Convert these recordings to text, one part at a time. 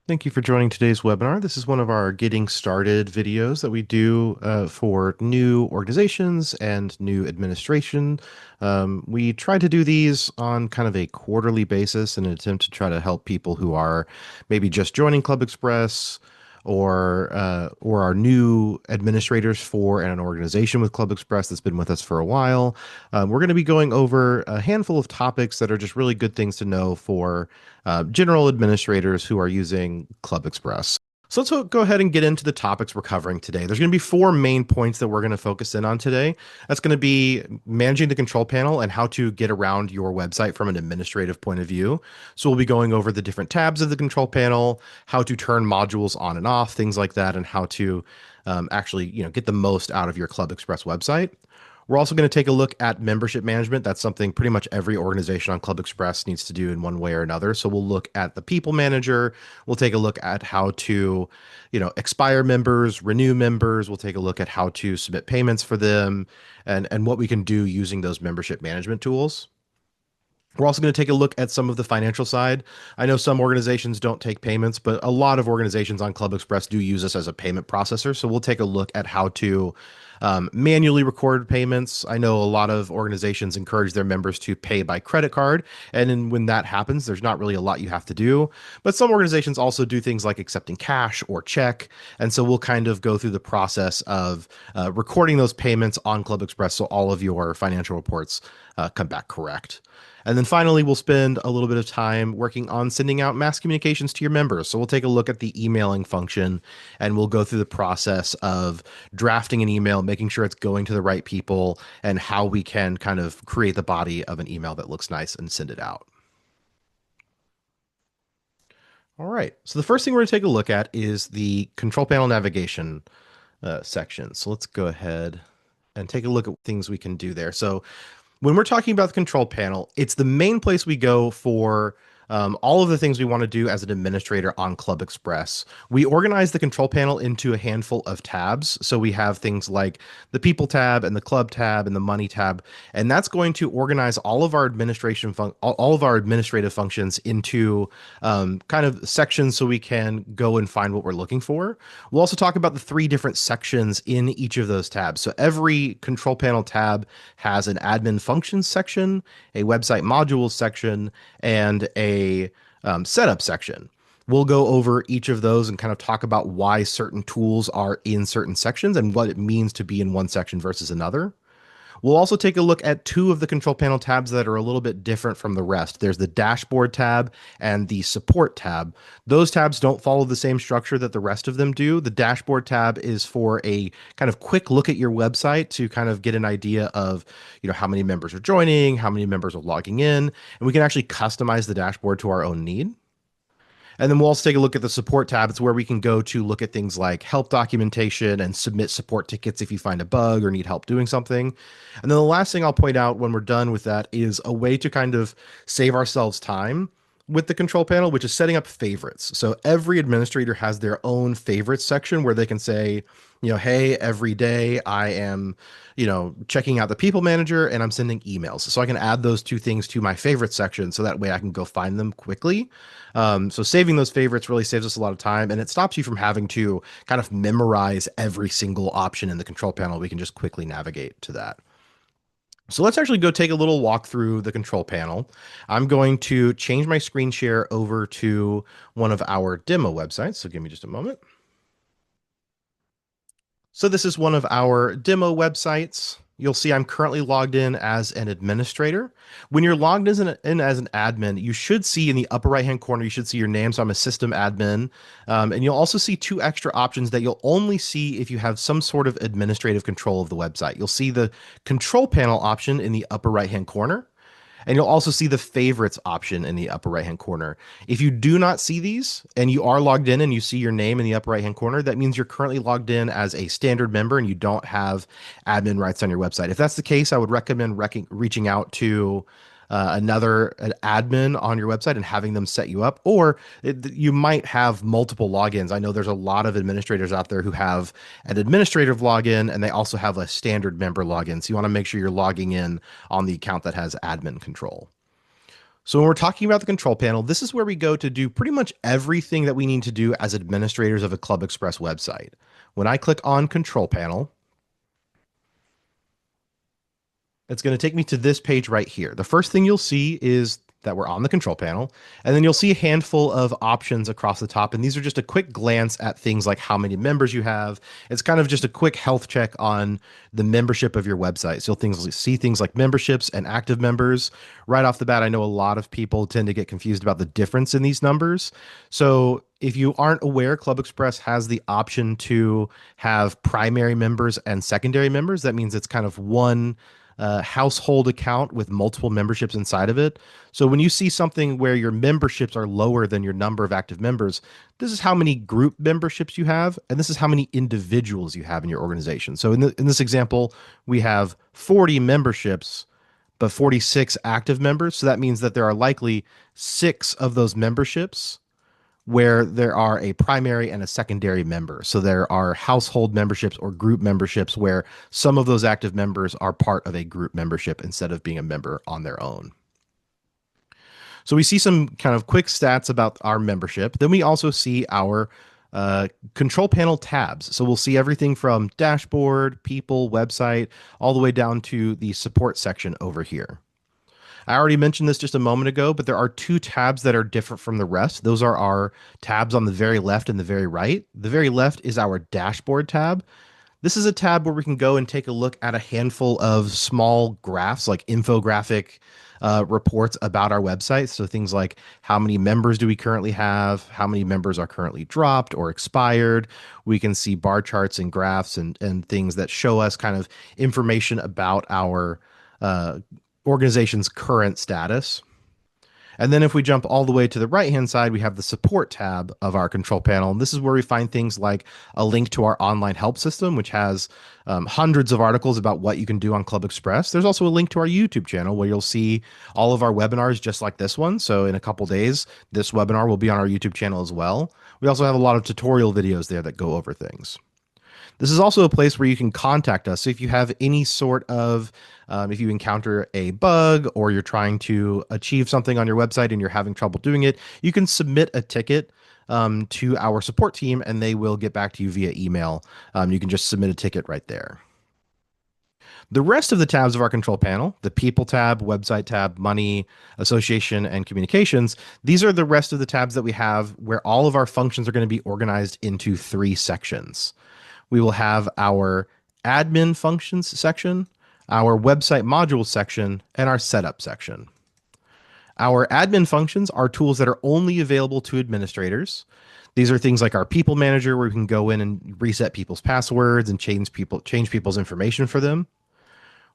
Thank you for joining today's webinar. This is one of our getting started videos that we do for new organizations and new administration. We try to do these on kind of a quarterly basis in an attempt to try to help people who are maybe just joining ClubExpress or are new administrators for an organization with ClubExpress that's been with us for a while. We're going to be going over a handful of topics that are just really good things to know for general administrators who are using ClubExpress. So let's go ahead and get into the topics we're covering today. There's going to be four main points that we're going to focus in on today. That's going to be managing the control panel and how to get around your website from an administrative point of view. So we'll be going over the different tabs of the control panel, how to turn modules on and off, things like that, and how to actually get the most out of your ClubExpress website. We're also going to take a look at membership management. That's something pretty much every organization on ClubExpress needs to do in one way or another. So we'll look at the people manager. We'll take a look at how to, expire members, renew members. We'll take a look at how to submit payments for them and what we can do using those membership management tools. We're also going to take a look at some of the financial side. I know some organizations don't take payments, but a lot of organizations on ClubExpress do use us as a payment processor. So we'll take a look at how to manually record payments. I know a lot of organizations encourage their members to pay by credit card. And then when that happens, there's not really a lot you have to do. But some organizations also do things like accepting cash or check. And so we'll kind of go through the process of recording those payments on ClubExpress so all of your financial reports come back correct. And then finally, we'll spend a little bit of time working on sending out mass communications to your members. So we'll take a look at the emailing function and we'll go through the process of drafting an email, making sure it's going to the right people, and how we can kind of create the body of an email that looks nice and send it out. All right. So the first thing we're going to take a look at is the control panel navigation section. So let's go ahead and take a look at things we can do there. So when we're talking about the control panel, it's the main place we go for all of the things we want to do as an administrator on ClubExpress. We organize the control panel into a handful of tabs. So we have things like the people tab and the club tab and the money tab, and that's going to organize all of our all of our administrative functions into kind of sections so we can go and find what we're looking for. We'll also talk about the three different sections in each of those tabs. So every control panel tab has an admin functions section, a website modules section, and a setup section. We'll go over each of those and kind of talk about why certain tools are in certain sections and what it means to be in one section versus another. We'll also take a look at two of the control panel tabs that are a little bit different from the rest. There's the dashboard tab and the support tab. Those tabs don't follow the same structure that the rest of them do. The dashboard tab is for a kind of quick look at your website to kind of get an idea of, how many members are joining, how many members are logging in, and we can actually customize the dashboard to our own need. And then we'll also take a look at the support tab. It's where we can go to look at things like help documentation and submit support tickets if you find a bug or need help doing something. And then the last thing I'll point out when we're done with that is a way to kind of save ourselves time with the control panel, which is setting up favorites. So every administrator has their own favorites section where they can say, hey, every day I am, checking out the people manager and I'm sending emails. So I can add those two things to my favorite section so that way I can go find them quickly. So saving those favorites really saves us a lot of time, and it stops you from having to kind of memorize every single option in the control panel. We can just quickly navigate to that. So let's actually go take a little walk through the control panel. I'm going to change my screen share over to one of our demo websites. So give me just a moment. So this is one of our demo websites. You'll see I'm currently logged in as an administrator. When you're logged in as an admin, you should see in the upper right-hand corner, you should see your name. So I'm a system admin. And you'll also see two extra options that you'll only see if you have some sort of administrative control of the website. You'll see the control panel option in the upper right-hand corner. And you'll also see the favorites option in the upper right-hand corner. If you do not see these and you are logged in and you see your name in the upper right-hand corner, that means you're currently logged in as a standard member and you don't have admin rights on your website. If that's the case, I would recommend reaching out to an admin on your website and having them set you up, or you might have multiple logins. I know there's a lot of administrators out there who have an administrative login and they also have a standard member login. So you want to make sure you're logging in on the account that has admin control. So when we're talking about the control panel, this is where we go to do pretty much everything that we need to do as administrators of a ClubExpress website. When I click on control panel, it's going to take me to this page right here. The first thing you'll see is that we're on the control panel, and then you'll see a handful of options across the top. And these are just a quick glance at things like how many members you have. It's kind of just a quick health check on the membership of your website. So you'll see things like memberships and active members. Right off the bat, I know a lot of people tend to get confused about the difference in these numbers. So if you aren't aware, ClubExpress has the option to have primary members and secondary members. That means it's kind of one household account with multiple memberships inside of it. So when you see something where your memberships are lower than your number of active members, this is how many group memberships you have, and this is how many individuals you have in your organization. So in this example, we have 40 memberships, but 46 active members. So that means that there are likely 6 of those memberships where there are a primary and a secondary member. So there are household memberships or group memberships where some of those active members are part of a group membership instead of being a member on their own. So we see some kind of quick stats about our membership. Then we also see our control panel tabs. So we'll see everything from dashboard, people, website, all the way down to the support section over here. I already mentioned this just a moment ago, but there are 2 tabs that are different from the rest. Those are our tabs on the very left and the very right. The very left is our dashboard tab. This is a tab where we can go and take a look at a handful of small graphs, like infographic reports about our website. So things like how many members do we currently have, how many members are currently dropped or expired. We can see bar charts and graphs and things that show us kind of information about our organization's current status. And then if we jump all the way to the right-hand side, we have the support tab of our control panel. And this is where we find things like a link to our online help system, which has hundreds of articles about what you can do on ClubExpress. There's also a link to our YouTube channel where you'll see all of our webinars just like this one. So in a couple days, this webinar will be on our YouTube channel as well. We also have a lot of tutorial videos there that go over things. This is also a place where you can contact us. So if you have any sort of, if you encounter a bug or you're trying to achieve something on your website and you're having trouble doing it, you can submit a ticket to our support team and they will get back to you via email. You can just submit a ticket right there. The rest of the tabs of our control panel, the people tab, website tab, money, association, and communications, these are the rest of the tabs that we have where all of our functions are going to be organized into 3 sections. We will have our admin functions section, our website modules section, and our setup section. Our admin functions are tools that are only available to administrators. These are things like our people manager, where we can go in and reset people's passwords and change people's information for them.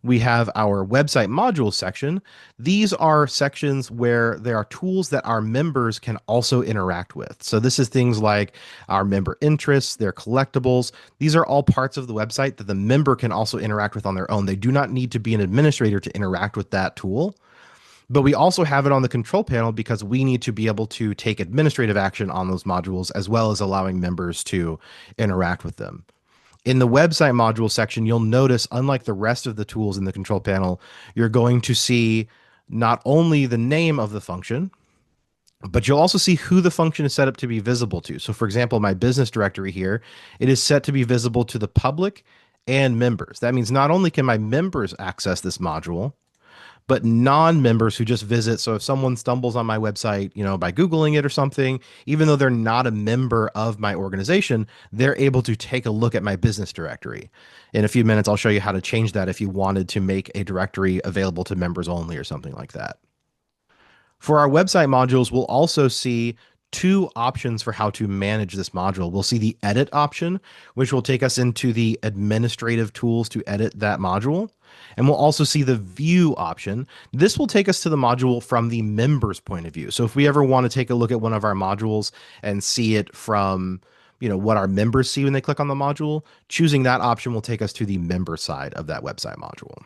We have our website modules section. These are sections where there are tools that our members can also interact with. So this is things like our member interests, their collectibles. These are all parts of the website that the member can also interact with on their own. They do not need to be an administrator to interact with that tool. But we also have it on the control panel because we need to be able to take administrative action on those modules as well as allowing members to interact with them. In the website module section, you'll notice, unlike the rest of the tools in the control panel, you're going to see not only the name of the function, but you'll also see who the function is set up to be visible to. So for example, my business directory here, it is set to be visible to the public and members. That means not only can my members access this module, but non-members who just visit. So if someone stumbles on my website, by Googling it or something, even though they're not a member of my organization, they're able to take a look at my business directory. In a few minutes, I'll show you how to change that if you wanted to make a directory available to members only or something like that. For our website modules, we'll also see 2 options for how to manage this module. We'll see the edit option, which will take us into the administrative tools to edit that module. And we'll also see the view option. This will take us to the module from the member's point of view. So if we ever want to take a look at one of our modules and see it from, what our members see when they click on the module, choosing that option will take us to the member side of that website module.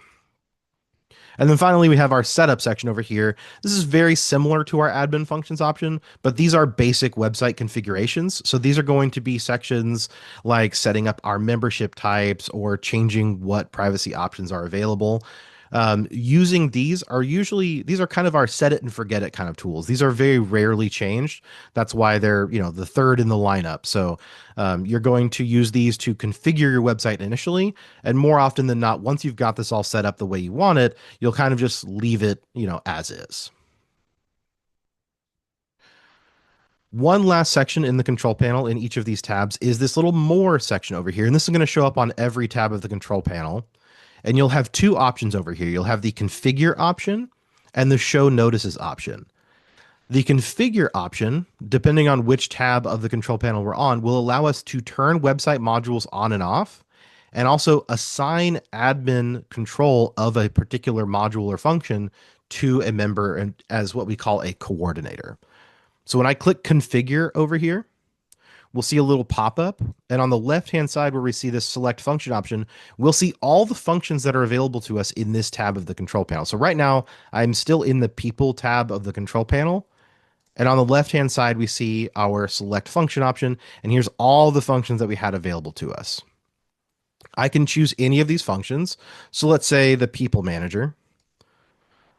And then finally, we have our setup section over here. This is very similar to our admin functions option, but these are basic website configurations. So these are going to be sections like setting up our membership types or changing what privacy options are available. Using these are kind of our set it and forget it kind of tools. These are very rarely changed. That's why they're, the third in the lineup. So you're going to use these to configure your website initially, and more often than not, once you've got this all set up the way you want it, you'll kind of just leave it, as is. One last section in the control panel in each of these tabs is this little more section over here. And this is going to show up on every tab of the control panel. And you'll have two options over here. You'll have the configure option and the show notices option. The configure option, depending on which tab of the control panel we're on, will allow us to turn website modules on and off, and also assign admin control of a particular module or function to a member and as what we call a coordinator. So when I click configure over here, we'll see a little pop-up. And on the left-hand side where we see this select function option, we'll see all the functions that are available to us in this tab of the control panel. So right now, I'm still in the people tab of the control panel. And on the left-hand side, we see our select function option. And here's all the functions that we had available to us. I can choose any of these functions. So let's say the people manager.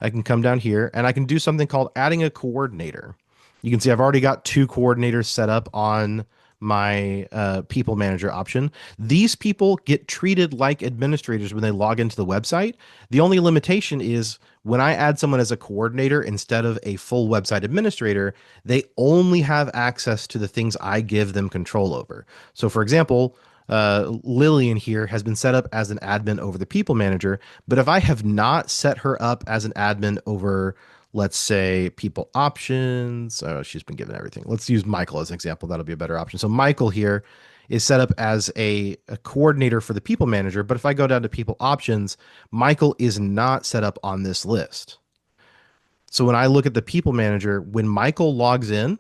I can come down here and I can do something called adding a coordinator. You can see I've already got two coordinators set up on my people manager option. These people get treated like administrators when they log into the website. The only limitation is when I add someone as a coordinator instead of a full website administrator, they only have access to the things I give them control over. So for example, Lillian here has been set up as an admin over the people manager, but if I have not set her up as an admin over, let's say, people options, she's been given everything. Let's use Michael as an example. That'll be a better option. So Michael here is set up as a coordinator for the people manager, but if I go down to people options, Michael is not set up on this list. So when I look at the people manager, when Michael logs in,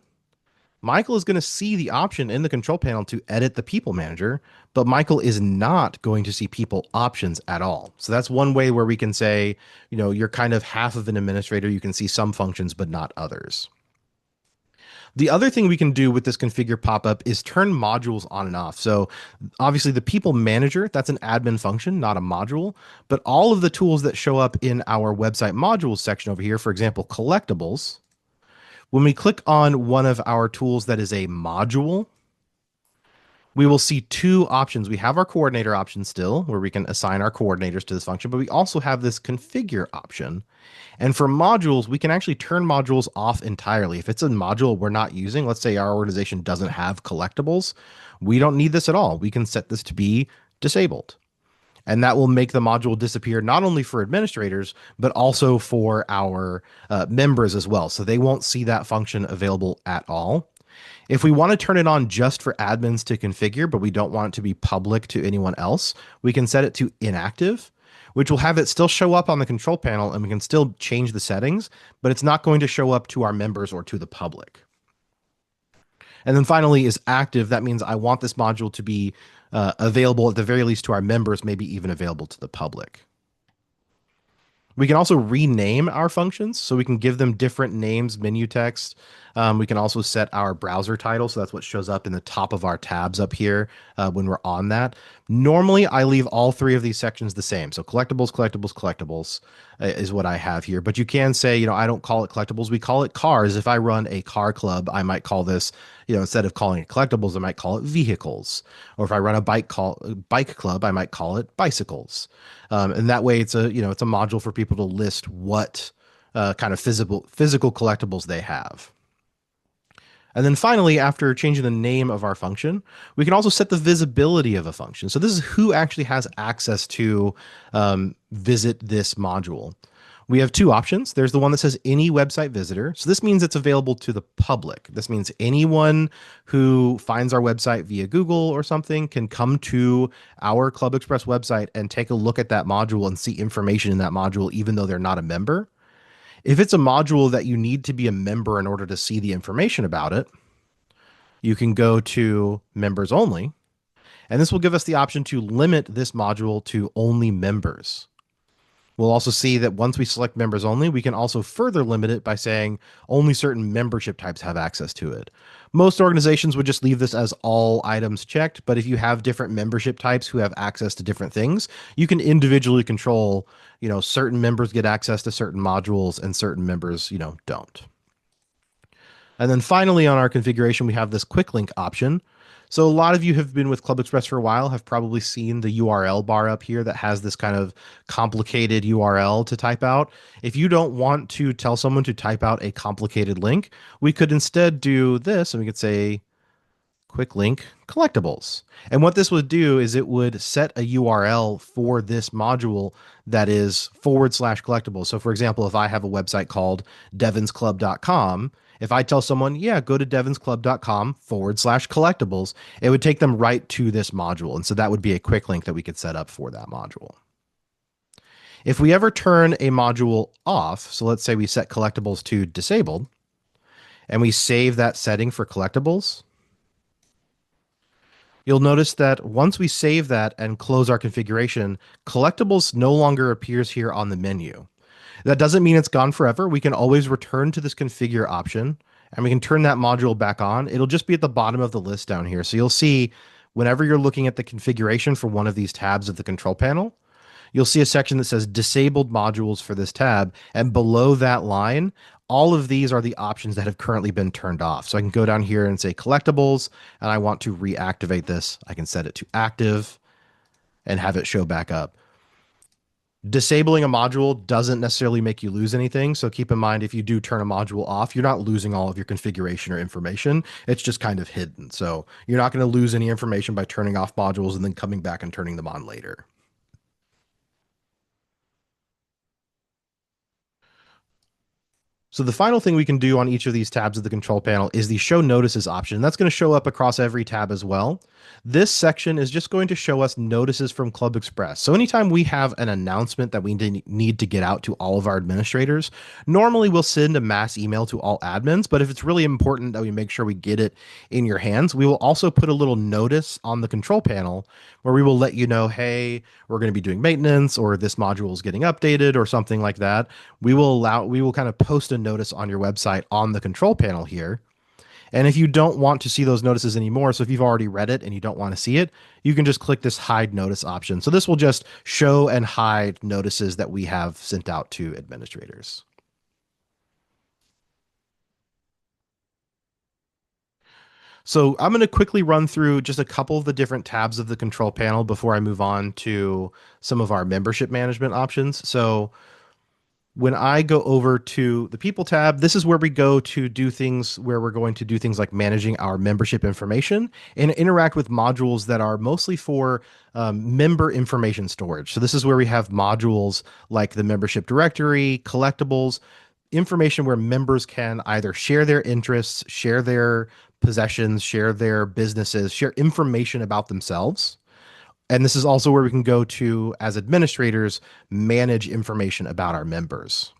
Michael is going to see the option in the control panel to edit the people manager, but Michael is not going to see people options at all. So that's one way where we can say, you're kind of half of an administrator. You can see some functions, but not others. The other thing we can do with this configure pop-up is turn modules on and off. So obviously the people manager, that's an admin function, not a module, but all of the tools that show up in our website modules section over here, for example, collectibles, when we click on one of our tools that is a module, we will see two options. We have our coordinator option still, where we can assign our coordinators to this function, but we also have this configure option. And for modules, we can actually turn modules off entirely. If it's a module we're not using, let's say our organization doesn't have collectibles, we don't need this at all. We can set this to be disabled. And that will make the module disappear not only for administrators, but also for our members as well. So they won't see that function available at all. If we want to turn it on just for admins to configure, but we don't want it to be public to anyone else, we can set it to inactive, which will have it still show up on the control panel and we can still change the settings, but it's not going to show up to our members or to the public. And then finally is active. That means I want this module to be available at the very least to our members, maybe even available to the public. We can also rename our functions, so we can give them different names, menu text. We can also set our browser title, so that's what shows up in the top of our tabs up here when we're on that. Normally, I leave all three of these sections the same. So collectibles, collectibles, collectibles is what I have here. But you can say, I don't call it collectibles. We call it cars. If I run a car club, I might call this, instead of calling it collectibles, I might call it vehicles. Or if I run a bike club, I might call it bicycles. And that way, it's a module for people to list what kind of physical collectibles they have. And then finally, after changing the name of our function, we can also set the visibility of a function. So this is who actually has access to visit this module. We have two options. There's the one that says any website visitor. So this means it's available to the public. This means anyone who finds our website via Google or something can come to our ClubExpress website and take a look at that module and see information in that module, even though they're not a member. If it's a module that you need to be a member in order to see the information about it, you can go to members only, and this will give us the option to limit this module to only members. We'll also see that once we select members only, we can also further limit it by saying only certain membership types have access to it. Most organizations would just leave this as all items checked, but if you have different membership types who have access to different things, you can individually control, certain members get access to certain modules and certain members, don't. And then finally on our configuration, we have this quick link option. So a lot of you have been with ClubExpress for a while, have probably seen the URL bar up here that has this kind of complicated URL to type out. If you don't want to tell someone to type out a complicated link, we could instead do this, and we could say quick link collectibles. And what this would do is it would set a URL for this module that is /collectibles. So for example, if I have a website called devinsclub.com, if I tell someone, yeah, go to devinsclub.com /collectibles, it would take them right to this module. And so that would be a quick link that we could set up for that module. If we ever turn a module off, so let's say we set collectibles to disabled, and we save that setting for collectibles, you'll notice that once we save that and close our configuration, collectibles no longer appears here on the menu. That doesn't mean it's gone forever. We can always return to this configure option and we can turn that module back on. It'll just be at the bottom of the list down here. So you'll see whenever you're looking at the configuration for one of these tabs of the control panel, you'll see a section that says disabled modules for this tab. And below that line, all of these are the options that have currently been turned off. So I can go down here and say collectibles, and I want to reactivate this. I can set it to active and have it show back up. Disabling a module doesn't necessarily make you lose anything. So keep in mind, if you do turn a module off, you're not losing all of your configuration or information. It's just kind of hidden. So you're not going to lose any information by turning off modules and then coming back and turning them on later. So the final thing we can do on each of these tabs of the control panel is the show notices option. That's going to show up across every tab as well. This section is just going to show us notices from ClubExpress. So anytime we have an announcement that we need to get out to all of our administrators, normally we'll send a mass email to all admins, but if it's really important that we make sure we get it in your hands, we will also put a little notice on the control panel where we will let you know, hey, we're going to be doing maintenance or this module is getting updated or something like that. We will kind of post a notice on your website on the control panel here. And if you don't want to see those notices anymore, so if you've already read it and you don't want to see it, you can just click this hide notice option. So this will just show and hide notices that we have sent out to administrators. So I'm going to quickly run through just a couple of the different tabs of the control panel before I move on to some of our membership management options. So when I go over to the people tab, this is where we go to do things where we're going to do things like managing our membership information and interact with modules that are mostly for member information storage. So this is where we have modules like the membership directory, collectibles, information where members can either share their interests, share their possessions, share their businesses, share information about themselves. And this is also where we can go to, as administrators, manage information about our members.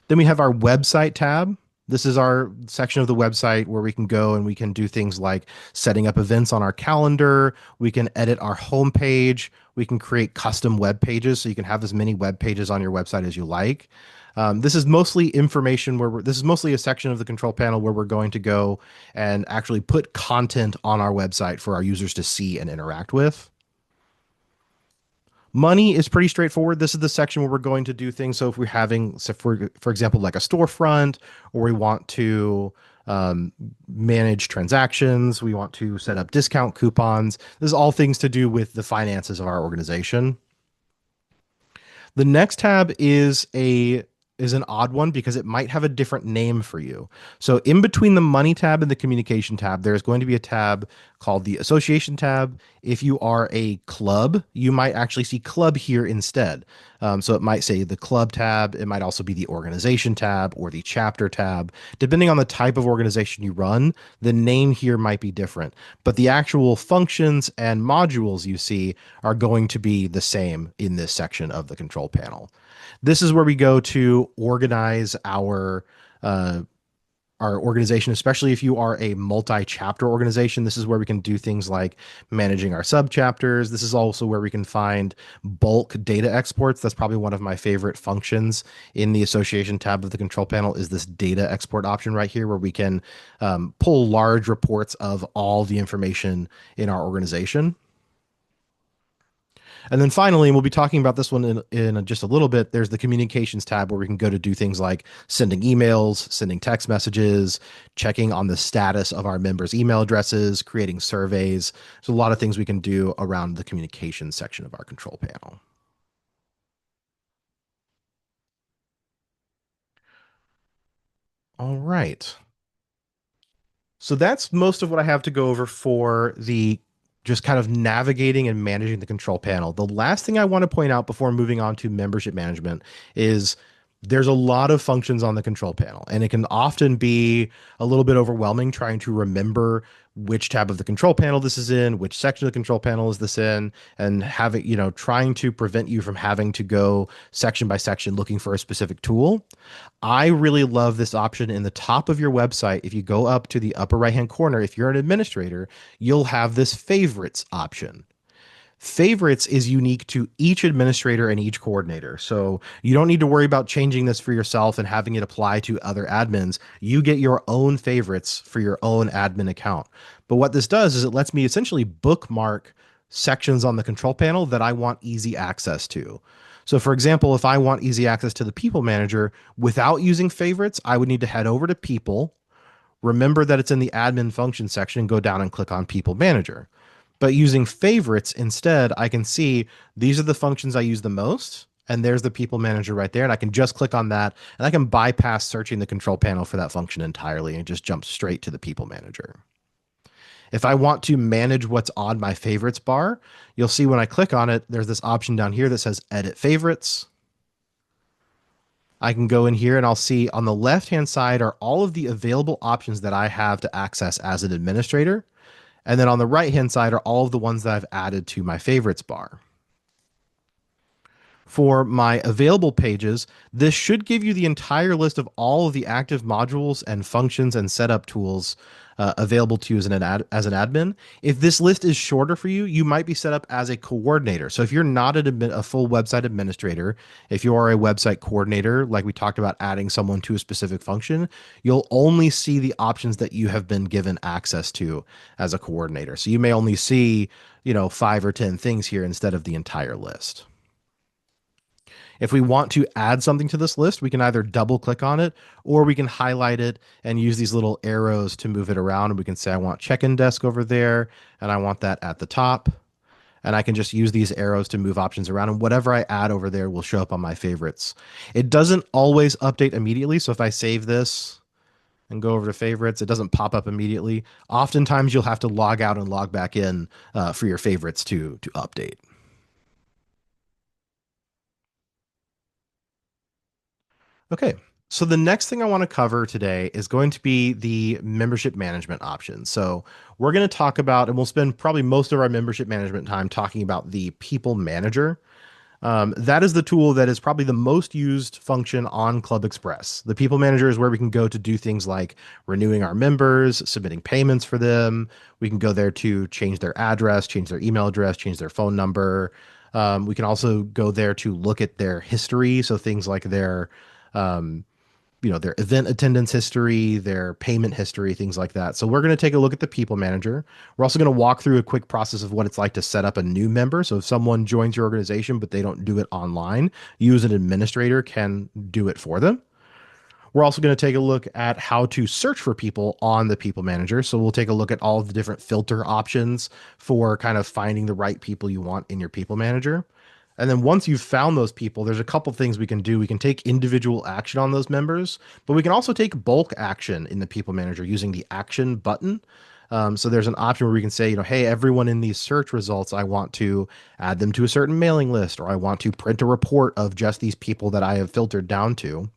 Then we have our website tab. This is our section of the website where we can go and we can do things like setting up events on our calendar. We can edit our homepage. We can create custom web pages so you can have as many web pages on your website as you like. This is mostly information this is mostly a section of the control panel where we're going to go and actually put content on our website for our users to see and interact with. Money is pretty straightforward. This is the section where we're going to do things. So if we're having, so for example, like a storefront, or we want to manage transactions, we want to set up discount coupons. This is all things to do with the finances of our organization. The next tab is an odd one because it might have a different name for you. So in between the money tab and the communication tab, there's going to be a tab called the association tab. If you are a club, you might actually see club here instead. So it might say the club tab. It might also be the organization tab or the chapter tab. Depending on the type of organization you run, the name here might be different, but the actual functions and modules you see are going to be the same in this section of the control panel. This is where we go to organize our our organization, especially if you are a multi-chapter organization. This is where we can do things like managing our sub-chapters. This is also where we can find bulk data exports. That's probably one of my favorite functions in the association tab of the control panel is this data export option right here, where we can pull large reports of all the information in our organization. And then finally, and we'll be talking about this one in just a little bit, there's the communications tab where we can go to do things like sending emails, sending text messages, checking on the status of our members' email addresses, creating surveys. There's a lot of things we can do around the communications section of our control panel. All right. So that's most of what I have to go over for the just kind of navigating and managing the control panel. The last thing I want to point out before moving on to membership management is there's a lot of functions on the control panel, and it can often be a little bit overwhelming trying to remember which tab of the control panel this is in, which section of the control panel is this in, and having, trying to prevent you from having to go section by section looking for a specific tool. I really love this option in the top of your website. If you go up to the upper right hand corner, if you're an administrator, you'll have this favorites option. Favorites is unique to each administrator and each coordinator. So you don't need to worry about changing this for yourself and having it apply to other admins. You get your own favorites for your own admin account. But what this does is it lets me essentially bookmark sections on the control panel that I want easy access to. So for example, if I want easy access to the people manager without using favorites, I would need to head over to people, remember that it's in the admin function section, go down and click on people manager. But using favorites instead, I can see these are the functions I use the most. And there's the people manager right there. And I can just click on that and I can bypass searching the control panel for that function entirely and just jump straight to the people manager. If I want to manage what's on my favorites bar, you'll see when I click on it, there's this option down here that says edit favorites. I can go in here and I'll see on the left-hand side are all of the available options that I have to access as an administrator. And then on the right-hand side are all of the ones that I've added to my favorites bar. For my available pages, this should give you the entire list of all of the active modules and functions and setup tools available to you as an admin. If this list is shorter for you, you might be set up as a coordinator. So if you're not a full website administrator, if you are a website coordinator, like we talked about adding someone to a specific function, you'll only see the options that you have been given access to as a coordinator. So you may only see, 5 or 10 things here instead of the entire list. If we want to add something to this list, we can either double click on it or we can highlight it and use these little arrows to move it around. And we can say, I want check-in desk over there and I want that at the top. And I can just use these arrows to move options around. And whatever I add over there will show up on my favorites. It doesn't always update immediately. So if I save this and go over to favorites, it doesn't pop up immediately. Oftentimes you'll have to log out and log back in for your favorites to update. Okay, so the next thing I want to cover today is going to be the membership management options. So we're going to talk about, and we'll spend probably most of our membership management time talking about the people manager. That is the tool that is probably the most used function on ClubExpress. The people manager is where we can go to do things like renewing our members, submitting payments for them. We can go there to change their address, change their email address, change their phone number. We can also go there to look at their history. So things like um, their event attendance history, their payment history, things like that. So we're going to take a look at the people manager. We're also going to walk through a quick process of what it's like to set up a new member. So if someone joins your organization, but they don't do it online, you as an administrator can do it for them. We're also going to take a look at how to search for people on the people manager. So we'll take a look at all of the different filter options for kind of finding the right people you want in your people manager. And then once you've found those people, there's a couple things we can do. We can take individual action on those members, but we can also take bulk action in the people manager using the action button. So there's an option where we can say, hey, everyone in these search results, I want to add them to a certain mailing list, or I want to print a report of just these people that I have filtered down to.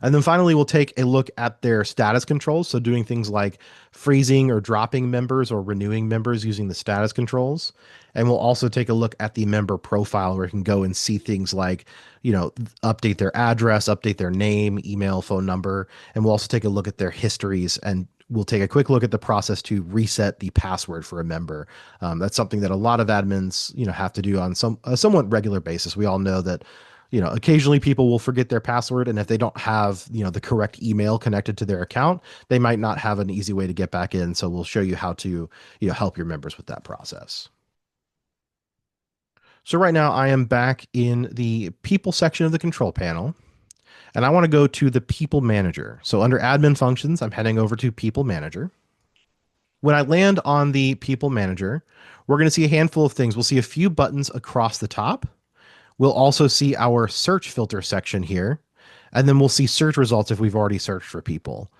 And then finally, we'll take a look at their status controls. So doing things like freezing or dropping members or renewing members using the status controls. And we'll also take a look at the member profile where you can go and see things like, update their address, update their name, email, phone number. And we'll also take a look at their histories, and we'll take a quick look at the process to reset the password for a member. That's something that a lot of admins, have to do on a somewhat regular basis. We all know that occasionally people will forget their password, and if they don't have, the correct email connected to their account, they might not have an easy way to get back in. So we'll show you how to, help your members with that process. So right now I am back in the people section of the control panel, and I want to go to the people manager. So under admin functions, I'm heading over to people manager. When I land on the people manager, we're going to see a handful of things. We'll see a few buttons across the top. We'll also see our search filter section here, and then we'll see search results if we've already searched for people.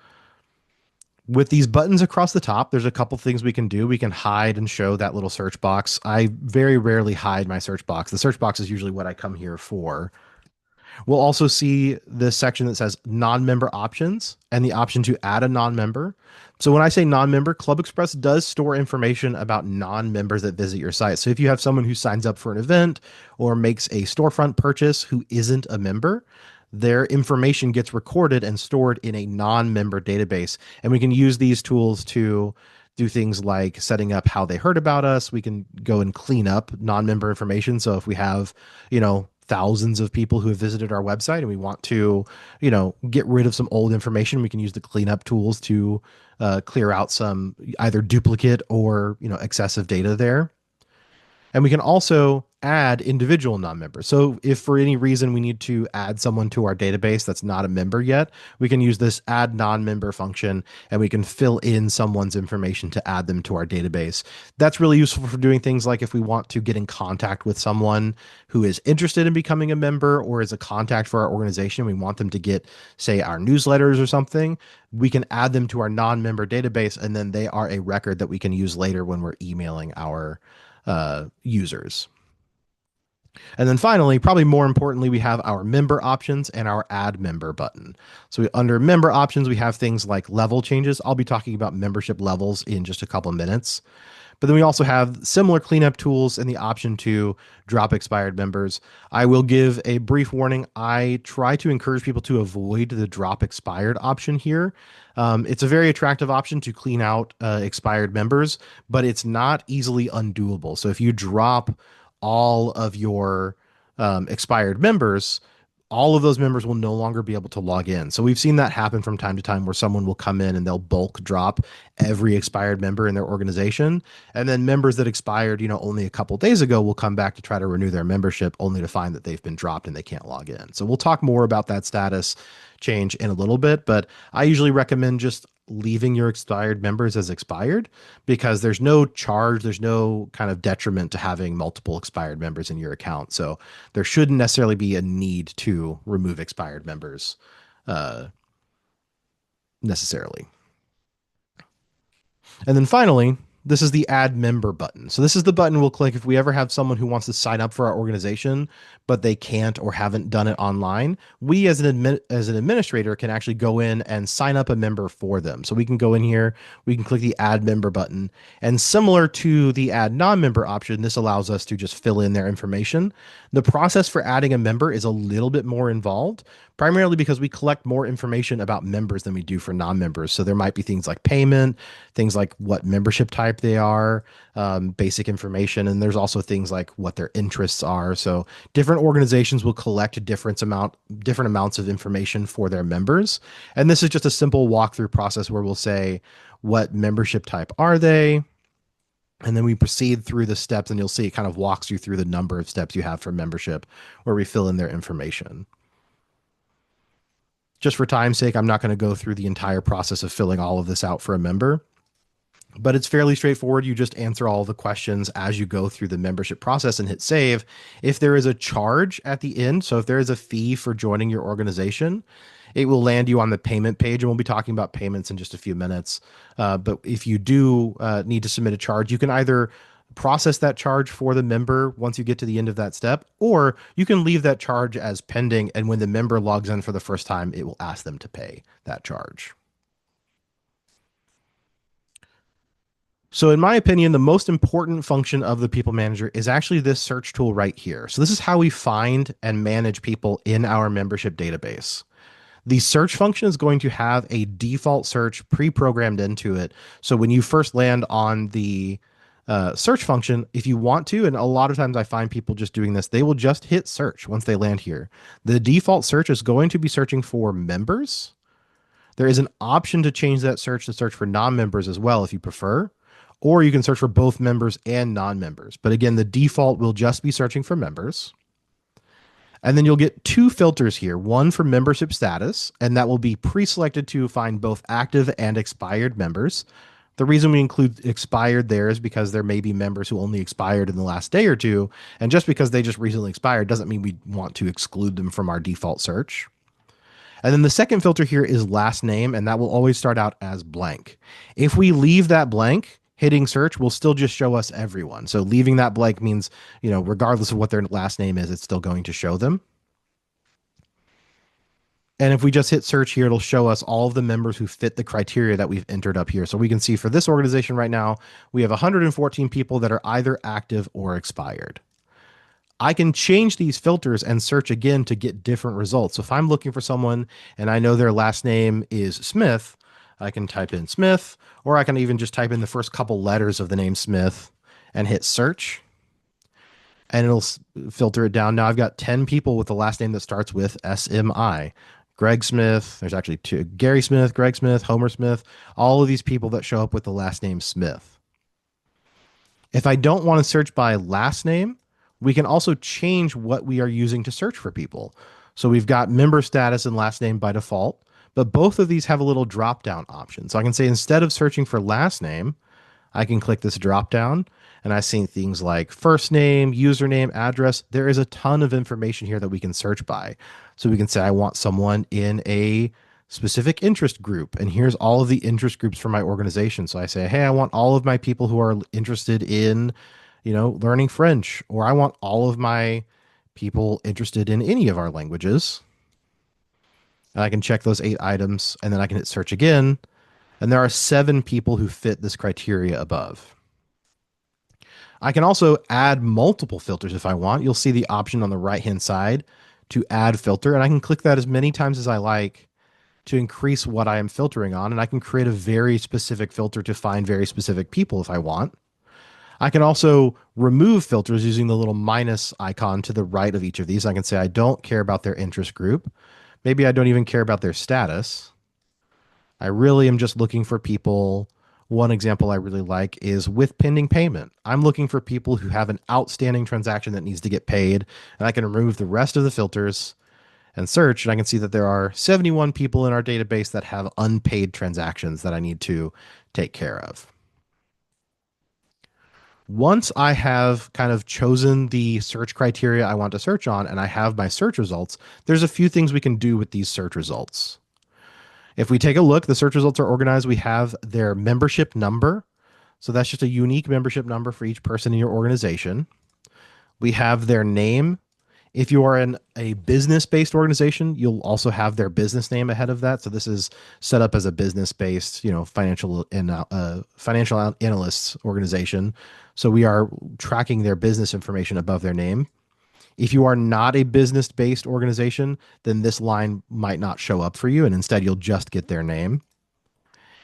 With these buttons across the top, there's a couple things we can do. We can hide and show that little search box. I very rarely hide my search box. The search box is usually what I come here for. We'll also see this section that says non-member options and the option to add a non-member. So when I say non-member, ClubExpress does store information about non-members that visit your site. So if you have someone who signs up for an event or makes a storefront purchase who isn't a member, their information gets recorded and stored in a non-member database. And we can use these tools to do things like setting up how they heard about us. We can go and clean up non-member information. So if we have, thousands of people who have visited our website and we want to, get rid of some old information, we can use the cleanup tools to clear out some either duplicate or, excessive data there. And we can also add individual non-members. So if for any reason we need to add someone to our database that's not a member yet, we can use this add non-member function, and we can fill in someone's information to add them to our database. That's really useful for doing things like if we want to get in contact with someone who is interested in becoming a member or is a contact for our organization, we want them to get, say, our newsletters or something, we can add them to our non-member database, and then they are a record that we can use later when we're emailing our users. And then finally, probably more importantly, we have our member options and our add member button. So under member options, we have things like level changes. I'll be talking about membership levels in just a couple of minutes. But then we also have similar cleanup tools and the option to drop expired members. I will give a brief warning. I try to encourage people to avoid the drop expired option here. It's a very attractive option to clean out expired members, but it's not easily undoable. So if you drop all of your expired members, all of those members will no longer be able to log in. So we've seen that happen from time to time where someone will come in and they'll bulk drop every expired member in their organization. And then members that expired, only a couple days ago will come back to try to renew their membership only to find that they've been dropped and they can't log in. So we'll talk more about that status change in a little bit, but I usually recommend just leaving your expired members as expired because there's no charge, there's no kind of detriment to having multiple expired members in your account. So there shouldn't necessarily be a need to remove expired members necessarily. And then finally, this is the add member button. So this is the button we'll click if we ever have someone who wants to sign up for our organization, but they can't or haven't done it online. We as an administrator can actually go in and sign up a member for them. So we can go in here, we can click the add member button, and similar to the add non-member option, this allows us to just fill in their information. The process for adding a member is a little bit more involved, primarily because we collect more information about members than we do for non-members. So there might be things like payment, things like what membership type they are, basic information. And there's also things like what their interests are. So different organizations will collect different amounts of information for their members. And this is just a simple walkthrough process where we'll say, what membership type are they? And then we proceed through the steps, and you'll see it kind of walks you through the number of steps you have for membership where we fill in their information. Just for time's sake, I'm not going to go through the entire process of filling all of this out for a member, but it's fairly straightforward. You just answer all the questions as you go through the membership process and hit save. If there is a charge at the end, so if there is a fee for joining your organization, it will land you on the payment page, and we'll be talking about payments in just a few minutes. But if you do need to submit a charge, you can either process that charge for the member once you get to the end of that step, or you can leave that charge as pending. And when the member logs in for the first time, it will ask them to pay that charge. So, in my opinion, the most important function of the people manager is actually this search tool right here. So, this is how we find and manage people in our membership database. The search function is going to have a default search pre-programmed into it. So when you first land on the search function, if you want to, and a lot of times I find people just doing this, they will just hit search once they land here. The default search is going to be searching for members. There is an option to change that search to search for non-members as well if you prefer, or you can search for both members and non-members. But again, the default will just be searching for members. And then you'll get two filters here, one for membership status, and that will be pre-selected to find both active and expired members. The reason we include expired there is because there may be members who only expired in the last day or two, and just because they just recently expired doesn't mean we want to exclude them from our default search. And then the second filter here is last name, and that will always start out as blank. If we leave that blank, hitting search will still just show us everyone. So leaving that blank means, regardless of what their last name is, it's still going to show them. And if we just hit search here, it'll show us all of the members who fit the criteria that we've entered up here. So we can see for this organization right now, we have 114 people that are either active or expired. I can change these filters and search again to get different results. So if I'm looking for someone and I know their last name is Smith, I can type in Smith, or I can even just type in the first couple letters of the name Smith and hit search. And it'll filter it down. Now I've got 10 people with the last name that starts with SMI. Greg Smith, there's actually two, Gary Smith, Greg Smith, Homer Smith, all of these people that show up with the last name Smith. If I don't want to search by last name, we can also change what we are using to search for people. So we've got member status and last name by default, but both of these have a little drop down option. So I can say instead of searching for last name, I can click this drop down and I see things like first name, username, address. There is a ton of information here that we can search by. So we can say, I want someone in a specific interest group. And here's all of the interest groups for my organization. So I say, hey, I want all of my people who are interested in, learning French, or I want all of my people interested in any of our languages. And I can check those 8 items and then I can hit search again. And there are 7 people who fit this criteria above. I can also add multiple filters if I want. You'll see the option on the right-hand side to add filter, and I can click that as many times as I like to increase what I am filtering on, and I can create a very specific filter to find very specific people if I want. I can also remove filters using the little minus icon to the right of each of these. I can say I don't care about their interest group. Maybe I don't even care about their status. I really am just looking for people. One example I really like is with pending payment. I'm looking for people who have an outstanding transaction that needs to get paid, and I can remove the rest of the filters and search, and I can see that there are 71 people in our database that have unpaid transactions that I need to take care of. Once I have kind of chosen the search criteria I want to search on and I have my search results, there's a few things we can do with these search results. If we take a look, the search results are organized. We have their membership number. So that's just a unique membership number for each person in your organization. We have their name. If you are in a business-based organization, you'll also have their business name ahead of that. So this is set up as a business-based, financial analysts organization. So we are tracking their business information above their name. If you are not a business-based organization, then this line might not show up for you, and instead you'll just get their name.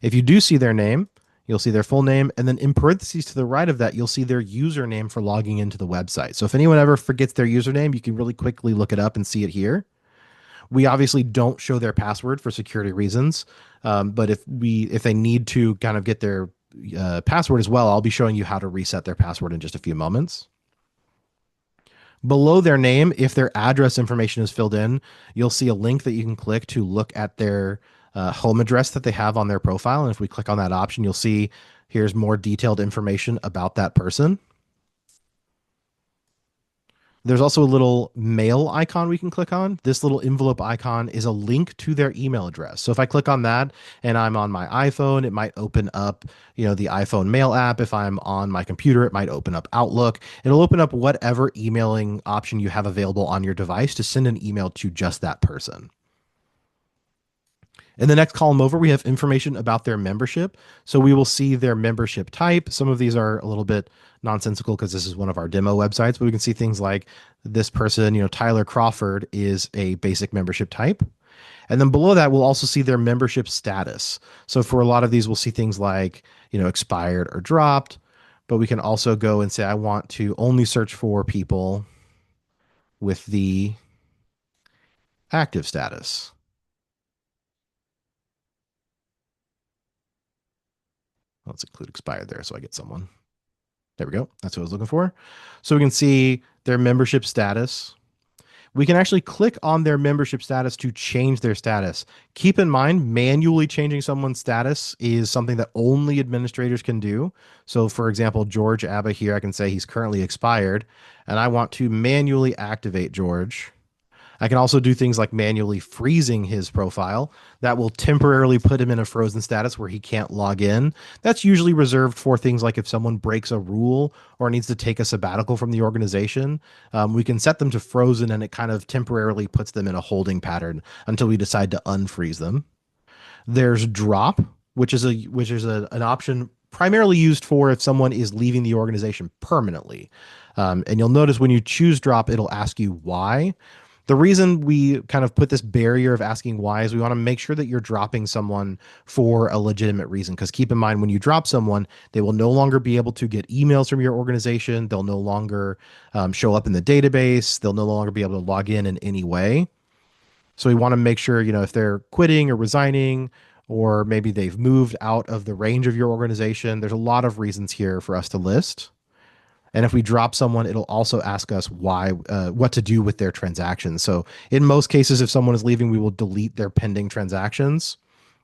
If you do see their name, you'll see their full name, and then in parentheses to the right of that, you'll see their username for logging into the website. So if anyone ever forgets their username, you can really quickly look it up and see it here. We obviously don't show their password for security reasons, but if they need to kind of get their password as well, I'll be showing you how to reset their password in just a few moments. Below their name, if their address information is filled in, you'll see a link that you can click to look at their home address that they have on their profile. And if we click on that option, you'll see here's more detailed information about that person. There's also a little mail icon we can click on. This little envelope icon is a link to their email address. So if I click on that and I'm on my iPhone, it might open up, the iPhone mail app. If I'm on my computer, it might open up Outlook. It'll open up whatever emailing option you have available on your device to send an email to just that person. In the next column over, we have information about their membership. So we will see their membership type. Some of these are a little bit nonsensical because this is one of our demo websites, but we can see things like this person, Tyler Crawford is a basic membership type. And then below that, we'll also see their membership status. So for a lot of these, we'll see things like, expired or dropped, but we can also go and say, I want to only search for people with the active status. Let's include expired there so I get someone. There we go. That's what I was looking for. So we can see their membership status. We can actually click on their membership status to change their status. Keep in mind, manually changing someone's status is something that only administrators can do. So for example, George Abba here, I can say he's currently expired, and I want to manually activate George. I can also do things like manually freezing his profile. That will temporarily put him in a frozen status where he can't log in. That's usually reserved for things like if someone breaks a rule or needs to take a sabbatical from the organization. We can set them to frozen, and it kind of temporarily puts them in a holding pattern until we decide to unfreeze them. There's drop, an option primarily used for if someone is leaving the organization permanently. And you'll notice when you choose drop, it'll ask you why. The reason we kind of put this barrier of asking why is we want to make sure that you're dropping someone for a legitimate reason. Because keep in mind, when you drop someone, they will no longer be able to get emails from your organization. They'll no longer show up in the database. They'll no longer be able to log in any way. So we want to make sure, if they're quitting or resigning, or maybe they've moved out of the range of your organization, there's a lot of reasons here for us to list. And if we drop someone, it'll also ask us what to do with their transactions. So in most cases, if someone is leaving, we will delete their pending transactions.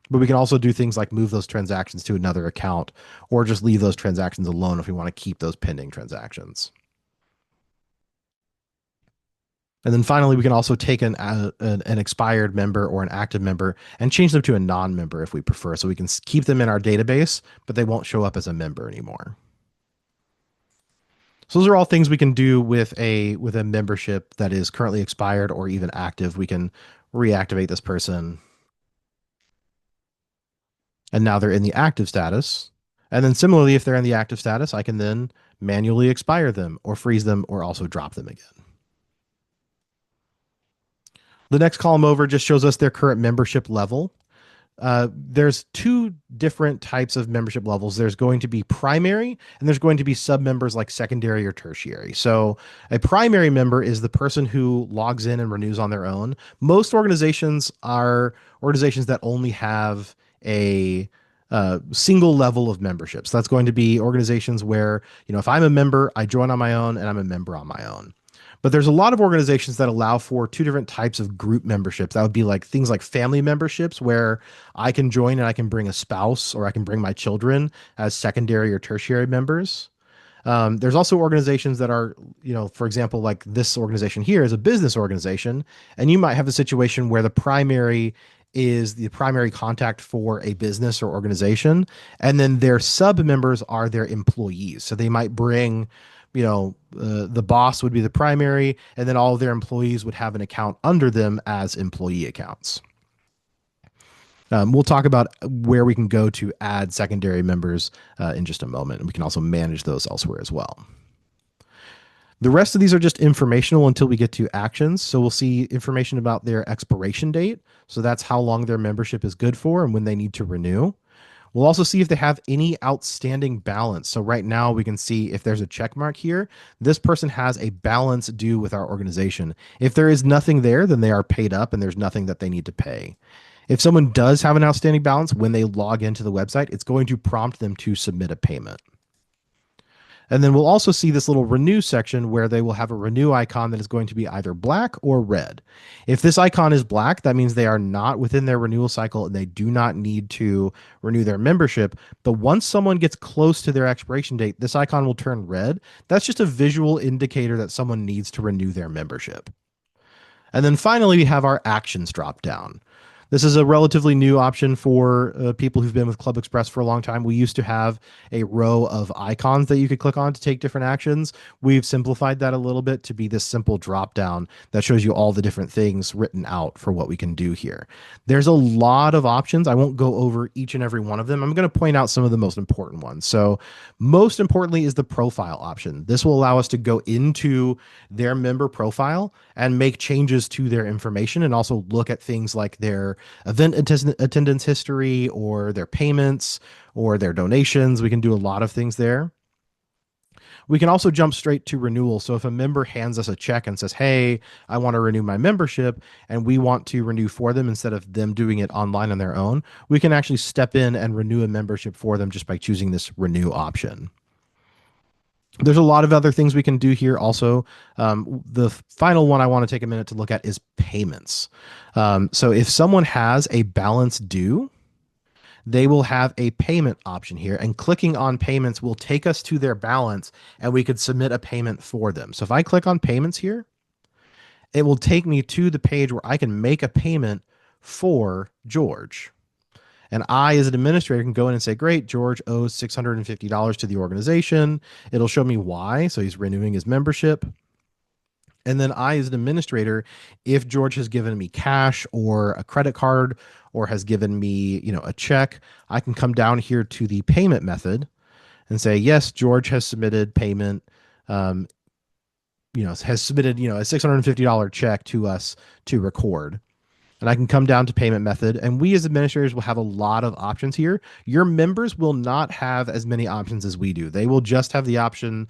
But we can also do things like move those transactions to another account or just leave those transactions alone if we want to keep those pending transactions. And then finally, we can also take an expired member or an active member and change them to a non-member if we prefer. So we can keep them in our database, but they won't show up as a member anymore. So those are all things we can do with a membership that is currently expired or even active. We can reactivate this person, and now they're in the active status. And then similarly, if they're in the active status, I can then manually expire them or freeze them or also drop them again. The next column over just shows us their current membership level. There's two different types of membership levels. There's going to be primary and there's going to be sub members like secondary or tertiary. So a primary member is the person who logs in and renews on their own. Most organizations are organizations that only have a single level of memberships. That's going to be organizations where, if I'm a member, I join on my own and I'm a member on my own. But there's a lot of organizations that allow for two different types of group memberships. That would be like things like family memberships, where I can join and I can bring a spouse or I can bring my children as secondary or tertiary members. There's also organizations that are, for example, like this organization here is a business organization, and you might have a situation where the primary is the primary contact for a business or organization, and then their sub members are their employees. So they might bring, the boss would be the primary, and then all of their employees would have an account under them as employee accounts. We'll talk about where we can go to add secondary members in just a moment, and we can also manage those elsewhere as well. The rest of these are just informational until we get to actions. So we'll see information about their expiration date. So that's how long their membership is good for and when they need to renew. We'll also see if they have any outstanding balance. So right now we can see if there's a check mark here, this person has a balance due with our organization. If there is nothing there, then they are paid up and there's nothing that they need to pay. If someone does have an outstanding balance when they log into the website, it's going to prompt them to submit a payment. And then we'll also see this little renew section where they will have a renew icon that is going to be either black or red. If this icon is black, that means they are not within their renewal cycle and they do not need to renew their membership. But once someone gets close to their expiration date, this icon will turn red. That's just a visual indicator that someone needs to renew their membership. And then finally, we have our actions drop down. This is a relatively new option for people who've been with ClubExpress for a long time. We used to have a row of icons that you could click on to take different actions. We've simplified that a little bit to be this simple drop down that shows you all the different things written out for what we can do here. There's a lot of options. I won't go over each and every one of them. I'm going to point out some of the most important ones. So, most importantly is the profile option. This will allow us to go into their member profile and make changes to their information and also look at things like their event attendance history or their payments or their donations. We can do a lot of things there. We can also jump straight to renewal. So if a member hands us a check and says, hey, I want to renew my membership, and we want to renew for them instead of them doing it online on their own, we can actually step in and renew a membership for them just by choosing this renew option. There's a lot of other things we can do here also. The final one I want to take a minute to look at is payments. So if someone has a balance due, they will have a payment option here, and clicking on payments will take us to their balance and we could submit a payment for them. So if I click on payments here, it will take me to the page where I can make a payment for George. And I, as an administrator, can go in and say, great, George owes $650 to the organization. It'll show me why. So he's renewing his membership. And then I, as an administrator, if George has given me cash or a credit card or has given me, a check, I can come down here to the payment method and say, yes, George has submitted payment, has submitted, a $650 check to us to record. And I can come down to payment method, and we as administrators will have a lot of options here. Your members will not have as many options as we do. They will just have the option.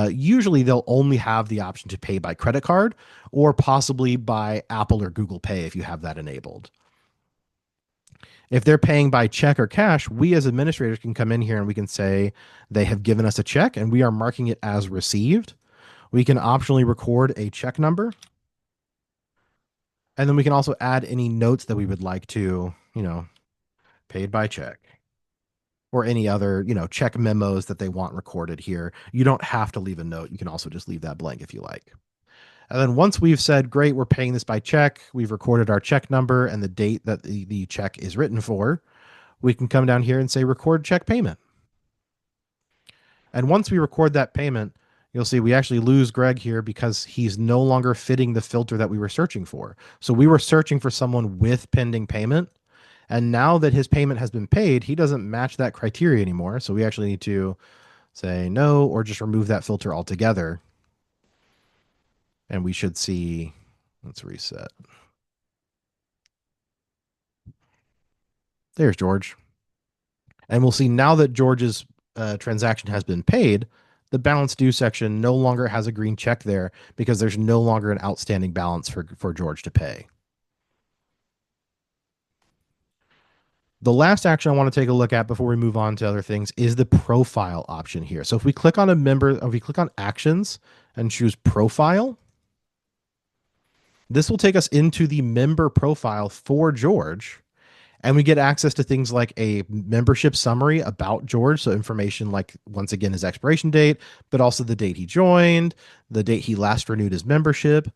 Usually they'll only have the option to pay by credit card or possibly by Apple or Google Pay if you have that enabled. If they're paying by check or cash, we as administrators can come in here and we can say they have given us a check and we are marking it as received. We can optionally record a check number. And then we can also add any notes that we would like to, paid by check or any other, check memos that they want recorded here. You don't have to leave a note. You can also just leave that blank if you like. And then once we've said, great, we're paying this by check, we've recorded our check number and the date that the check is written for, we can come down here and say record check payment. And once we record that payment, you'll see we actually lose Greg here because he's no longer fitting the filter that we were searching for. So we were searching for someone with pending payment. And now that his payment has been paid, he doesn't match that criteria anymore. So we actually need to say no or just remove that filter altogether. And we should see, let's reset. There's George. And we'll see now that George's transaction has been paid, the balance due section no longer has a green check there because there's no longer an outstanding balance for George to pay. The last action I want to take a look at before we move on to other things is the profile option here. So if we click on a member, if we click on actions and choose profile, this will take us into the member profile for George. And we get access to things like a membership summary about George. So information like, once again, his expiration date, but also the date he joined, the date he last renewed his membership.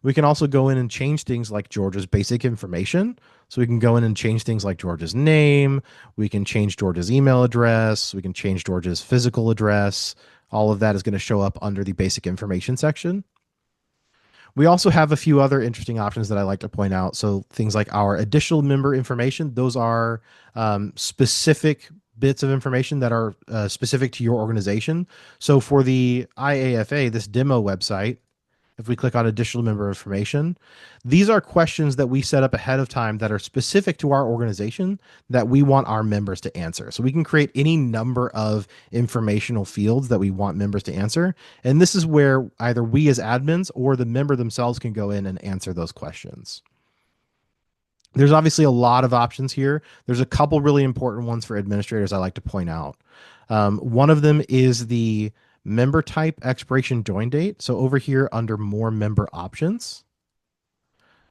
We can also go in and change things like George's basic information. So we can go in and change things like George's name. We can change George's email address. We can change George's physical address. All of that is going to show up under the basic information section. We also have a few other interesting options that I like to point out. So things like our additional member information, those are specific bits of information that are specific to your organization. So for the IAFA, this demo website, if we click on additional member information, these are questions that we set up ahead of time that are specific to our organization that we want our members to answer. So we can create any number of informational fields that we want members to answer. And this is where either we as admins or the member themselves can go in and answer those questions. There's obviously a lot of options here. There's a couple really important ones for administrators I like to point out. One of them is the member type, expiration, join date. So over here under more member options,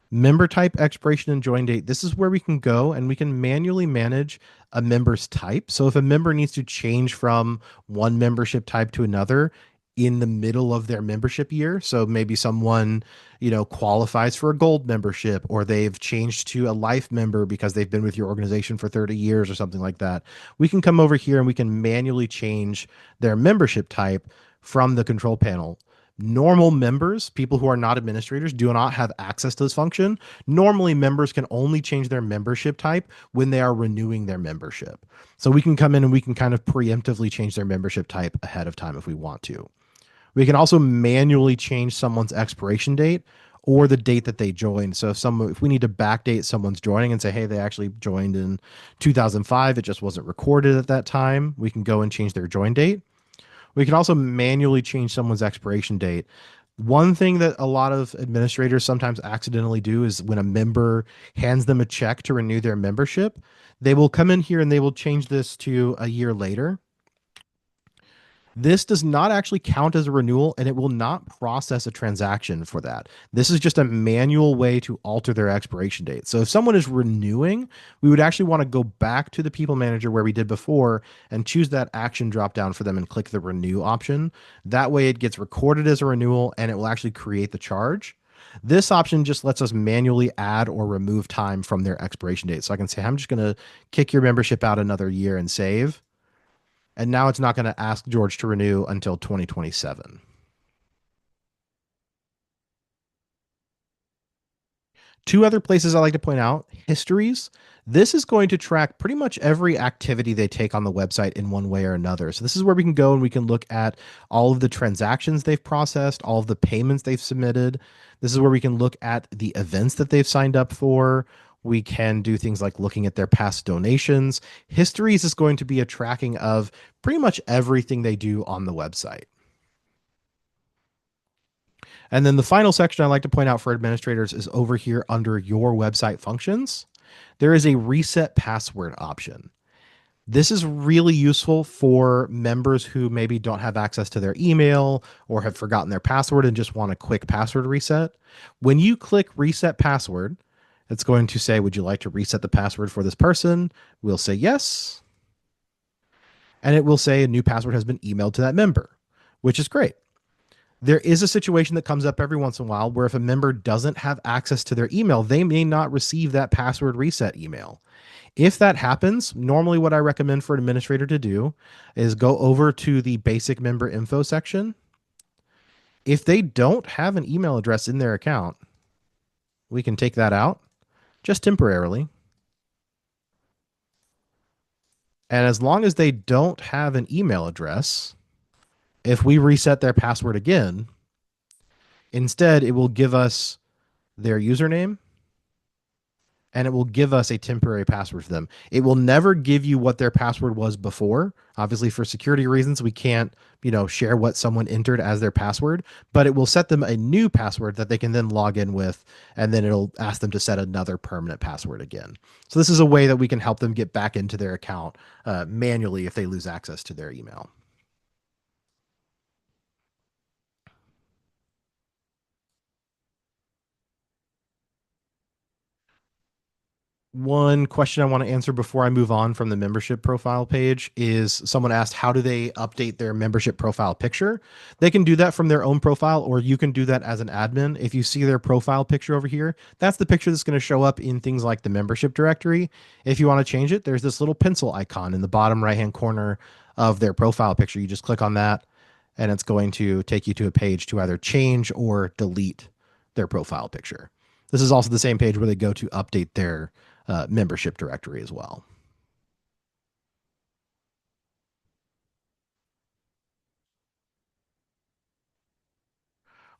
member type, expiration, and join date. This is where we can go and we can manually manage a member's type. So if a member needs to change from one membership type to another in the middle of their membership year, so maybe someone, qualifies for a gold membership, or they've changed to a life member because they've been with your organization for 30 years or something like that, we can come over here and we can manually change their membership type from the control panel. Normal members, people who are not administrators, do not have access to this function. Normally, members can only change their membership type when they are renewing their membership. So we can come in and we can kind of preemptively change their membership type ahead of time if we want to. We can also manually change someone's expiration date or the date that they joined. So if we need to backdate someone's joining and say, hey, they actually joined in 2005, it just wasn't recorded at that time, we can go and change their join date. We can also manually change someone's expiration date. One thing that a lot of administrators sometimes accidentally do is when a member hands them a check to renew their membership, they will come in here and they will change this to a year later. This does not actually count as a renewal and it will not process a transaction for that. This is just a manual way to alter their expiration date. So if someone is renewing, we would actually want to go back to the people manager where we did before and choose that action drop down for them and click the renew option. That way it gets recorded as a renewal and it will actually create the charge. This option just lets us manually add or remove time from their expiration date. So I can say, I'm just going to kick your membership out another year and save. And now it's not going to ask George to renew until 2027. Two other places I like to point out: histories. This is going to track pretty much every activity they take on the website in one way or another. So this is where we can go and we can look at all of the transactions they've processed, all of the payments they've submitted. This is where we can look at the events that they've signed up for. We can do things like looking at their past donations. Histories is going to be a tracking of pretty much everything they do on the website. And then the final section I like to point out for administrators is over here under your website functions. There is a reset password option. This is really useful for members who maybe don't have access to their email or have forgotten their password and just want a quick password reset. When you click reset password, it's going to say, would you like to reset the password for this person? We'll say yes. And it will say a new password has been emailed to that member, which is great. There is a situation that comes up every once in a while where if a member doesn't have access to their email, they may not receive that password reset email. If that happens, normally what I recommend for an administrator to do is go over to the basic member info section. If they don't have an email address in their account, we can take that out just temporarily. And as long as they don't have an email address, if we reset their password again, instead it will give us their username and it will give us a temporary password for them. It will never give you what their password was before. Obviously, for security reasons, we can't, share what someone entered as their password, but it will set them a new password that they can then log in with, and then it'll ask them to set another permanent password again. So this is a way that we can help them get back into their account manually if they lose access to their email. One question I want to answer before I move on from the membership profile page is someone asked, how do they update their membership profile picture? They can do that from their own profile, or you can do that as an admin. If you see their profile picture over here, that's the picture that's going to show up in things like the membership directory. If you want to change it, there's this little pencil icon in the bottom right-hand corner of their profile picture. You just click on that and it's going to take you to a page to either change or delete their profile picture. This is also the same page where they go to update their membership directory as well.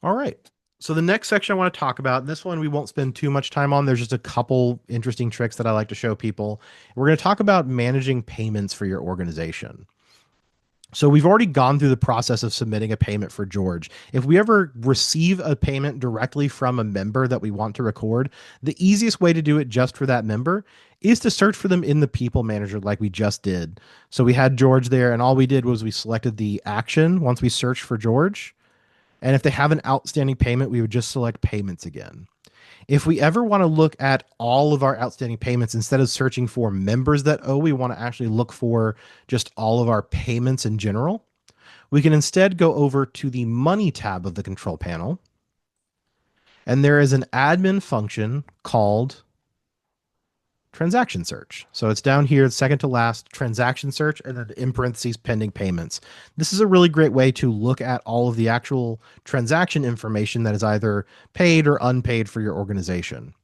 All right. So the next section I want to talk about, and this one we won't spend too much time on. There's just a couple interesting tricks that I like to show people. We're going to talk about managing payments for your organization. So we've already gone through the process of submitting a payment for George. If we ever receive a payment directly from a member that we want to record, the easiest way to do it just for that member is to search for them in the people manager like we just did. So we had George there, and all we did was we selected the action once we searched for George. And if they have an outstanding payment, we would just select payments again. If we ever want to look at all of our outstanding payments, instead of searching for members that owe, we want to actually look for just all of our payments in general. We can instead go over to the money tab of the control panel. And there is an admin function called transaction search. So it's down here, second to last, transaction search, and then in parentheses, pending payments. This is a really great way to look at all of the actual transaction information that is either paid or unpaid for your organization.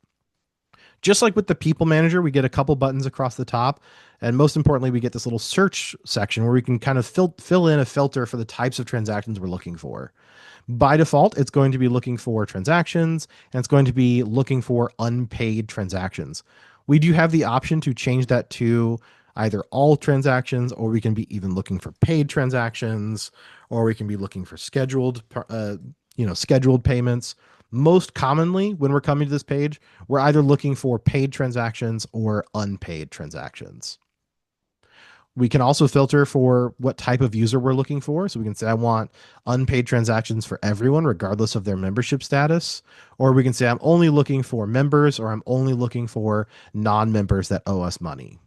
Just like with the people manager, we get a couple buttons across the top. And most importantly, we get this little search section where we can kind of fill in a filter for the types of transactions we're looking for. By default, it's going to be looking for transactions, and it's going to be looking for unpaid transactions. We do have the option to change that to either all transactions, or we can be even looking for paid transactions, or we can be looking for scheduled payments. Most commonly, when we're coming to this page, we're either looking for paid transactions or unpaid transactions. We can also filter for what type of user we're looking for. So we can say, I want unpaid transactions for everyone, regardless of their membership status. Or we can say, I'm only looking for members, or I'm only looking for non-members that owe us money.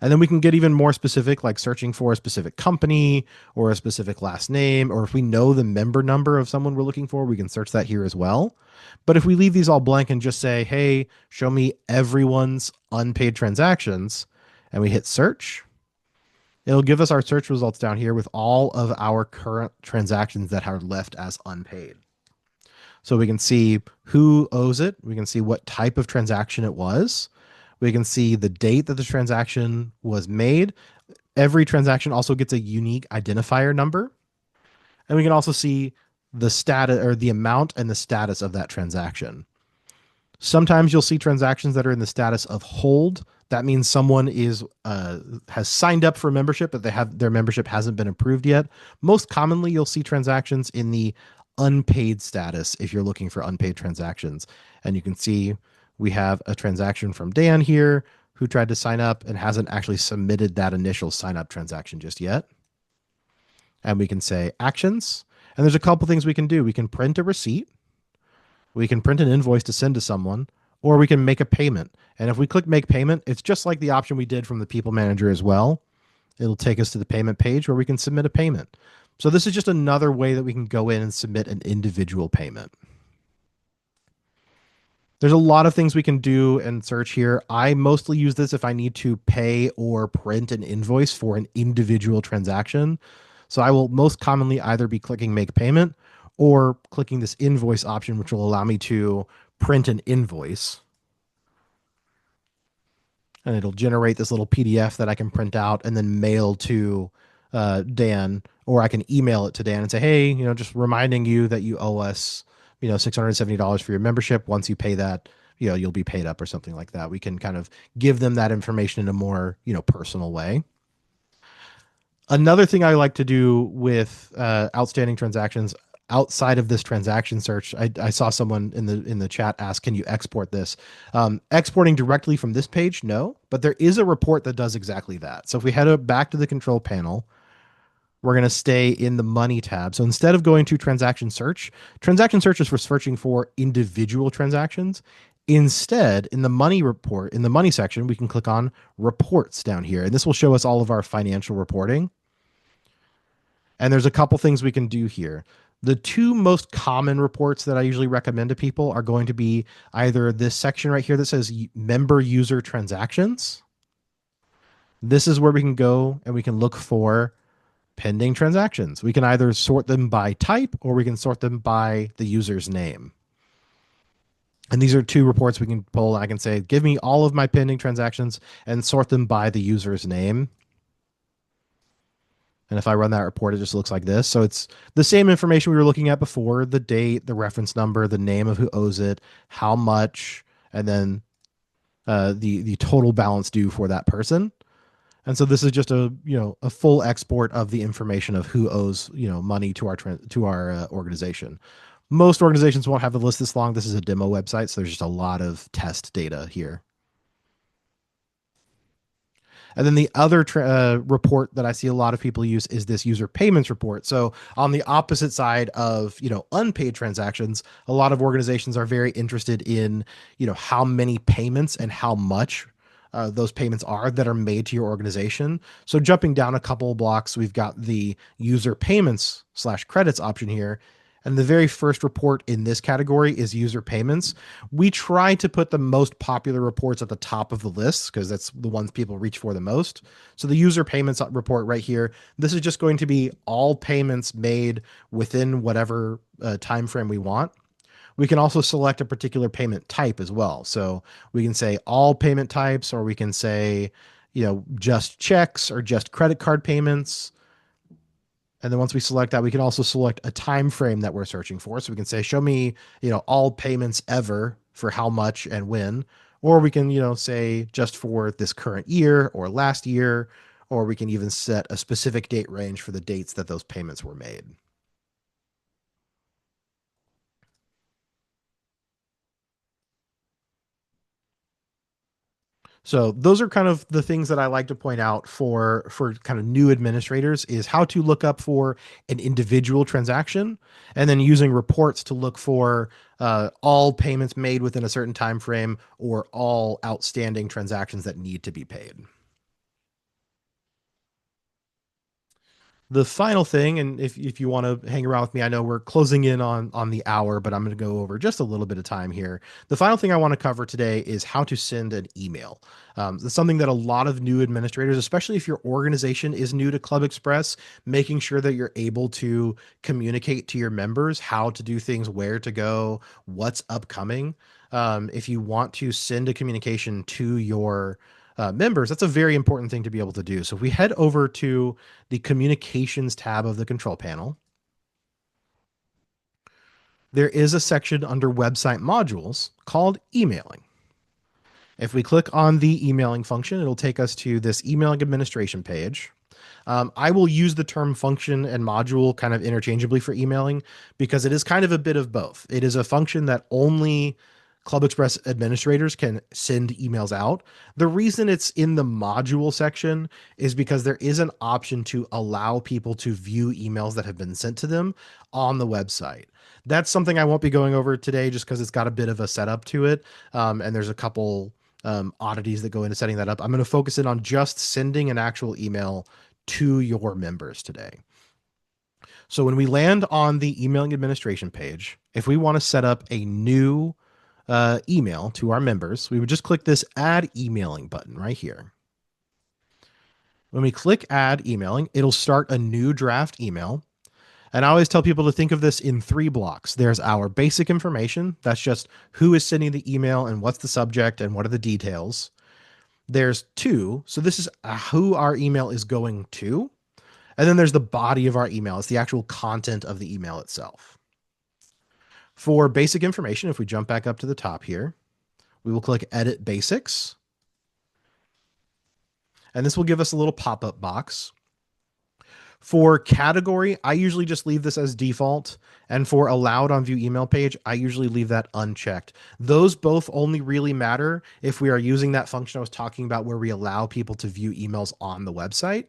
And then we can get even more specific, like searching for a specific company or a specific last name, or if we know the member number of someone we're looking for, we can search that here as well. But if we leave these all blank and just say, hey, show me everyone's unpaid transactions, and we hit search, it'll give us our search results down here with all of our current transactions that are left as unpaid. So we can see who owes it. We can see what type of transaction it was. We can see the date that the transaction was made. Every transaction also gets a unique identifier number. And we can also see the status, or the amount and the status of that transaction. Sometimes you'll see transactions that are in the status of hold. That means someone has signed up for membership, but their membership hasn't been approved yet. Most commonly, you'll see transactions in the unpaid status if you're looking for unpaid transactions. And you can see we have a transaction from Dan here who tried to sign up and hasn't actually submitted that initial sign up transaction just yet. And we can say actions. And there's a couple things we can do. We can print a receipt. We can print an invoice to send to someone, or we can make a payment. And if we click make payment, it's just like the option we did from the people manager as well. It'll take us to the payment page where we can submit a payment. So this is just another way that we can go in and submit an individual payment. There's a lot of things we can do and search here. I mostly use this if I need to pay or print an invoice for an individual transaction. So I will most commonly either be clicking make payment or clicking this invoice option, which will allow me to print an invoice. And it'll generate this little PDF that I can print out and then mail to Dan, or I can email it to Dan and say, hey, just reminding you that you owe us, $670 for your membership. Once you pay that, you'll be paid up or something like that. We can kind of give them that information in a more, personal way. Another thing I like to do with outstanding transactions outside of this transaction search, I saw someone in the chat ask, can you export this? Exporting directly from this page, no, but there is a report that does exactly that. So if we head back to the control panel, we're going to stay in the money tab. So instead of going to transaction search is for searching for individual transactions. Instead, in the money report, in the money section, we can click on reports down here, and this will show us all of our financial reporting. And there's a couple things we can do here. The two most common reports that I usually recommend to people are going to be either this section right here that says member user transactions. This is where we can go and we can look for pending transactions. We can either sort them by type or we can sort them by the user's name. And these are two reports we can pull. I can say, give me all of my pending transactions and sort them by the user's name. And if I run that report, it just looks like this. So it's the same information we were looking at before: the date, the reference number, the name of who owes it, how much, and then the total balance due for that person. And so this is just a a full export of the information of who owes money to our organization. Most organizations won't have the list this long. This is a demo website, so there's just a lot of test data here. And then the other report that I see a lot of people use is this user payments report. So on the opposite side of unpaid transactions, a lot of organizations are very interested in how many payments and how much those payments are that are made to your organization. So jumping down a couple of blocks, we've got the user payments slash credits option here. And the very first report in this category is user payments. We try to put the most popular reports at the top of the list because that's the ones people reach for the most. So the user payments report right here, this is just going to be all payments made within whatever time frame we want. We can also select a particular payment type as well. So we can say all payment types, or we can say, just checks or just credit card payments. And then once we select that, we can also select a time frame that we're searching for. So we can say, show me, all payments ever for how much and when. Or we can, say just for this current year or last year, or we can even set a specific date range for the dates that those payments were made. So those are kind of the things that I like to point out for kind of new administrators is how to look up for an individual transaction, and then using reports to look for all payments made within a certain time frame or all outstanding transactions that need to be paid. The final thing, and if you want to hang around with me, I know we're closing in on the hour, but I'm going to go over just a little bit of time here. The final thing I want to cover today is how to send an email. It's something that a lot of new administrators, especially if your organization is new to Club Express, making sure that you're able to communicate to your members how to do things, where to go, what's upcoming. If you want to send a communication to your members, that's a very important thing to be able to do. So if we head over to the communications tab of the control panel, there is a section under website modules called emailing. If we click on the emailing function, it'll take us to this emailing administration page. I will use the term function and module kind of interchangeably for emailing because it is kind of a bit of both. It is a function that only Club Express administrators can send emails out. The reason it's in the module section is because there is an option to allow people to view emails that have been sent to them on the website. That's something I won't be going over today just because it's got a bit of a setup to it. And there's a couple oddities that go into setting that up. I'm going to focus in on just sending an actual email to your members today. So when we land on the emailing administration page, if we want to set up a new email to our members, we would just click this add emailing button right here. When we click add emailing, it'll start a new draft email. And I always tell people to think of this in 3 blocks. There's our basic information. That's just who is sending the email and what's the subject and what are the details. There's 2. So this is who our email is going to. And then there's the body of our email. It's the actual content of the email itself. For basic information, if we jump back up to the top here, we will click Edit Basics. And this will give us a little pop-up box. For category, I usually just leave this as default. And for allowed on view email page, I usually leave that unchecked. Those both only really matter if we are using that function I was talking about where we allow people to view emails on the website.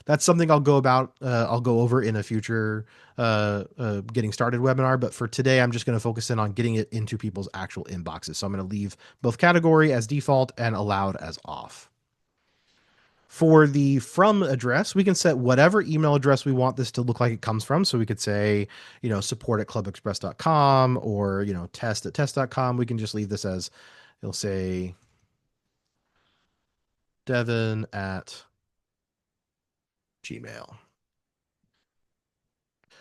That's something I'll go over in a future getting started webinar. But for today, I'm just going to focus in on getting it into people's actual inboxes. So I'm going to leave both category as default and allowed as off. For the from address, we can set whatever email address we want this to look like it comes from. So we could say, support at clubexpress.com or, test at test.com. We can just leave this as, it'll say Devin at Gmail.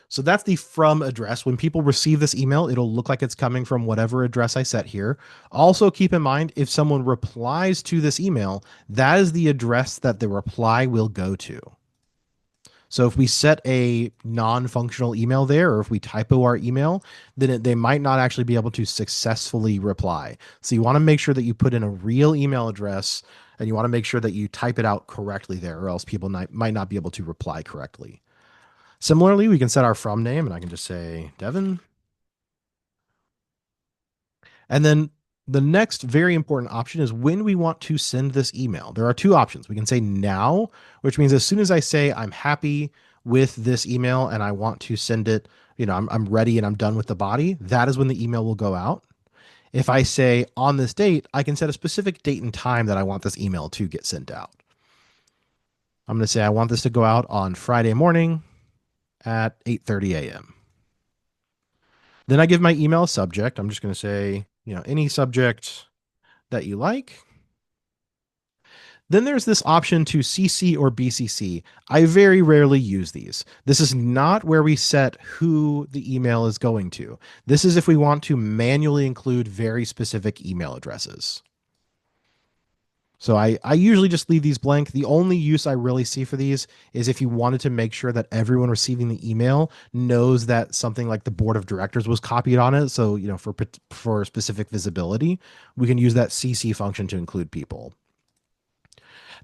So that's the from address. When people receive this email, it'll look like it's coming from whatever address I set here. Also keep in mind, if someone replies to this email, that is the address that the reply will go to. So if we set a non-functional email there, or if we typo our email, then they might not actually be able to successfully reply. So you want to make sure that you put in a real email address And you want to make sure that you type it out correctly there, or else people might not be able to reply correctly. Similarly, we can set our from name, and I can just say Devin. And then the next very important option is when we want to send this email. There are two options. We can say now, which means as soon as I say I'm happy with this email and I want to send it, I'm ready and I'm done with the body, that is when the email will go out. If I say on this date, I can set a specific date and time that I want this email to get sent out. I'm going to say I want this to go out on Friday morning at 8:30 a.m. Then I give my email a subject. I'm just going to say, any subject that you like. Then there's this option to CC or BCC. I very rarely use these. This is not where we set who the email is going to. This is if we want to manually include very specific email addresses. So I usually just leave these blank. The only use I really see for these is if you wanted to make sure that everyone receiving the email knows that something like the board of directors was copied on it. So, for specific visibility, we can use that CC function to include people.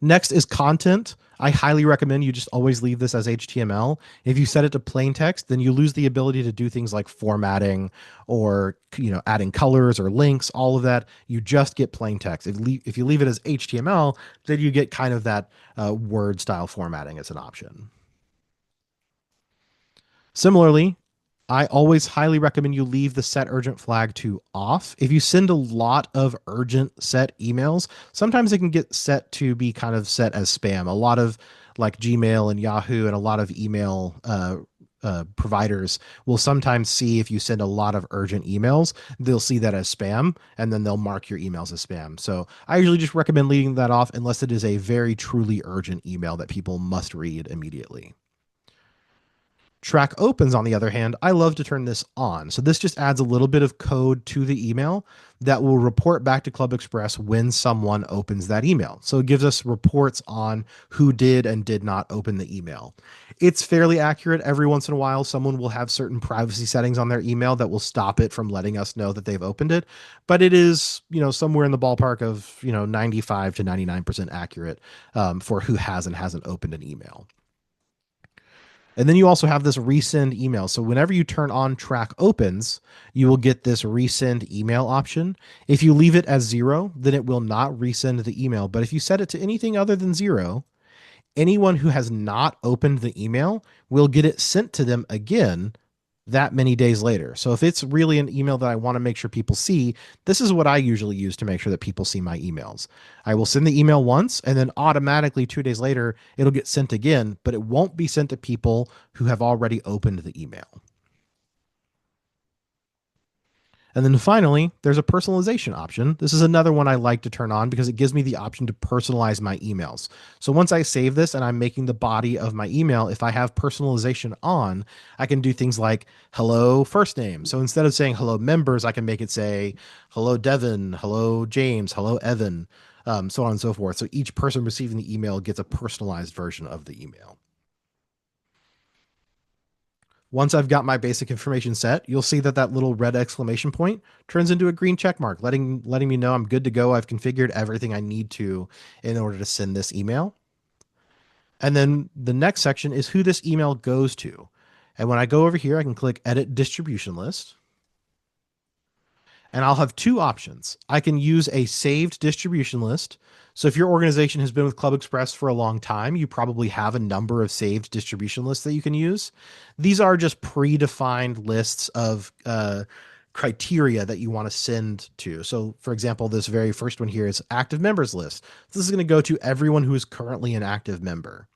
Next is content. I highly recommend you just always leave this as HTML. If you set it to plain text, then you lose the ability to do things like formatting or adding colors or links, all of that. You just get plain text. If you leave it as HTML, then you get kind of that Word style formatting as an option. Similarly, I always highly recommend you leave the set urgent flag to off. If you send a lot of urgent set emails, sometimes it can get set to be kind of set as spam. A lot of like Gmail and Yahoo and a lot of email providers will sometimes see if you send a lot of urgent emails, they'll see that as spam and then they'll mark your emails as spam. So I usually just recommend leaving that off unless it is a very truly urgent email that people must read immediately. Track opens, on the other hand, I love to turn this on. So this just adds a little bit of code to the email that will report back to ClubExpress when someone opens that email. So it gives us reports on who did and did not open the email. It's fairly accurate. Every once in a while, someone will have certain privacy settings on their email that will stop it from letting us know that they've opened it. But it is, somewhere in the ballpark of, 95 to 99% accurate for who has and hasn't opened an email. And then you also have this resend email. So whenever you turn on track opens, you will get this resend email option. If you leave it as 0, then it will not resend the email. But if you set it to anything other than 0, anyone who has not opened the email will get it sent to them again that many days later. So if it's really an email that I want to make sure people see, this is what I usually use to make sure that people see my emails. I will send the email once and then automatically 2 days later, it'll get sent again, but it won't be sent to people who have already opened the email. And then finally, there's a personalization option. This is another one I like to turn on because it gives me the option to personalize my emails. So once I save this and I'm making the body of my email, if I have personalization on, I can do things like hello first name. So instead of saying hello members, I can make it say hello Devin, hello James, hello Evan, so on and so forth. So each person receiving the email gets a personalized version of the email. Once I've got my basic information set, you'll see that little red exclamation point turns into a green check mark, letting me know I'm good to go. I've configured everything I need to in order to send this email. And then the next section is who this email goes to. And when I go over here, I can click Edit Distribution List. And I'll have two options. I can use a saved distribution list. So if your organization has been with ClubExpress for a long time, you probably have a number of saved distribution lists that you can use. These are just predefined lists of criteria that you want to send to. So for example, this very first one here is active members list. This is going to go to everyone who is currently an active member.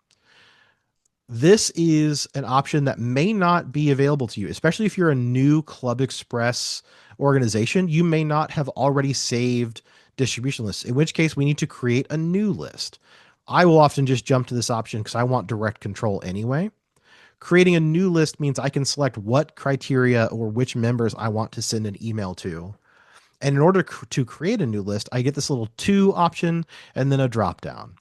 This is an option that may not be available to you, especially if you're a new ClubExpress organization. You may not have already saved distribution lists, in which case we need to create a new list. I will often just jump to this option because I want direct control anyway. Creating a new list means I can select what criteria or which members I want to send an email to. And in order to create a new list, I get this little to option and then a drop down.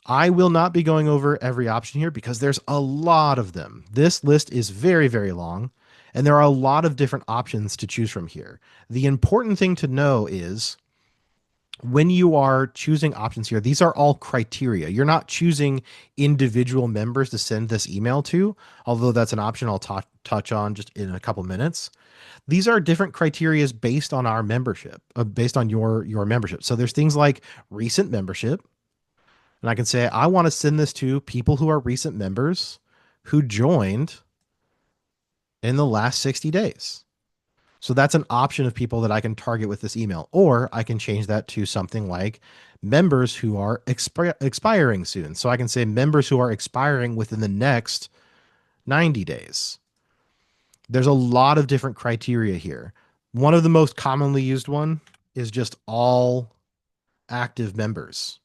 I will not be going over every option here because there's a lot of them. This list is very, very long, and there are a lot of different options to choose from here. The important thing to know is When you are choosing options here, these are all criteria. You're not choosing individual members to send this email to, although that's an option I'll touch on just in a couple minutes. These are different criterias based on our membership, based on your membership. So there's things like recent membership, and I can say I want to send this to people who are recent members who joined in the last 60 days. So that's an option of people that I can target with this email. Or I can change that to something like members who are expiring soon. So I can say members who are expiring within the next 90 days. There's a lot of different criteria here. One of the most commonly used one is just all active members.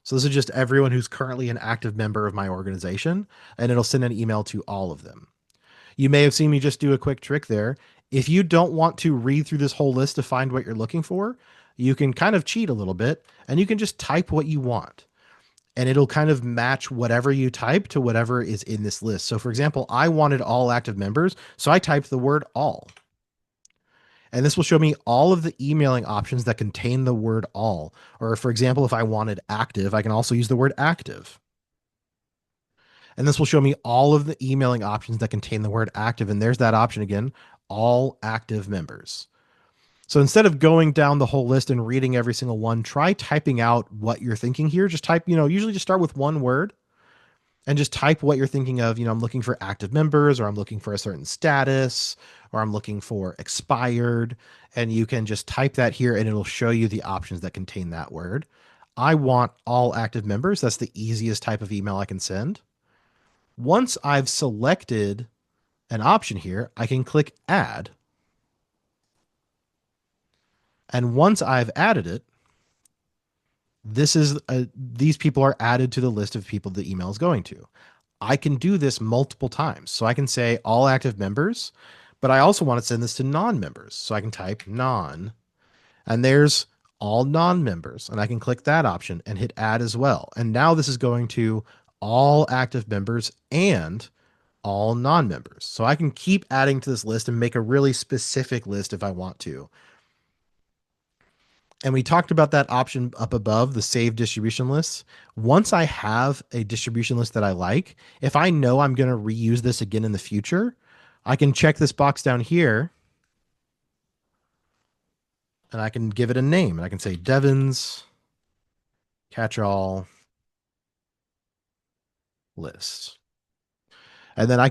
So this is just everyone who's currently an active member of my organization, and it'll send an email to all of them. You may have seen me just do a quick trick there. If you don't want to read through this whole list to find what you're looking for, you can kind of cheat a little bit and you can just type what you want. And it'll kind of match whatever you type to whatever is in this list. So, for example, I wanted all active members, so I typed the word all. And this will show me all of the emailing options that contain the word all. Or, for example, if I wanted active, I can also use the word active. And this will show me all of the emailing options that contain the word active. And there's that option again, all active members. So instead of going down the whole list and reading every single one, try typing out what you're thinking here. Just type, usually just start with one word and just type what you're thinking of. I'm looking for active members, or I'm looking for a certain status, or I'm looking for expired. And you can just type that here and it'll show you the options that contain that word. I want all active members. That's the easiest type of email I can send. Once I've selected an option here, I can click add. And once I've added it, these people are added to the list of people the email is going to. I can do this multiple times. So I can say all active members, but I also want to send this to non-members. So I can type non, and there's all non-members, and I can click that option and hit add as well. And now this is going to all active members and all non-members. So I can keep adding to this list and make a really specific list if I want to. And we talked about that option up above, the save distribution lists. Once I have a distribution list that I like, if I know I'm going to reuse this again in the future, I can check this box down here and I can give it a name. And I can say Devin's catch-all list. And then I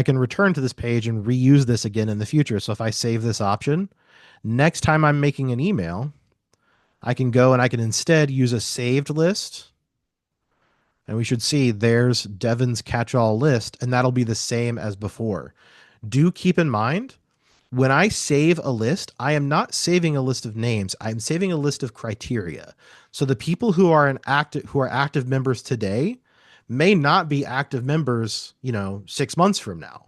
can return to this page and reuse this again in the future. So if I save this option, next time I'm making an email, I can go and I can instead use a saved list. And we should see there's Devin's catch-all list, and that'll be the same as before. Do keep in mind, when I save a list, I am not saving a list of names. I'm saving a list of criteria. So the people who are active members today may not be active members, 6 months from now.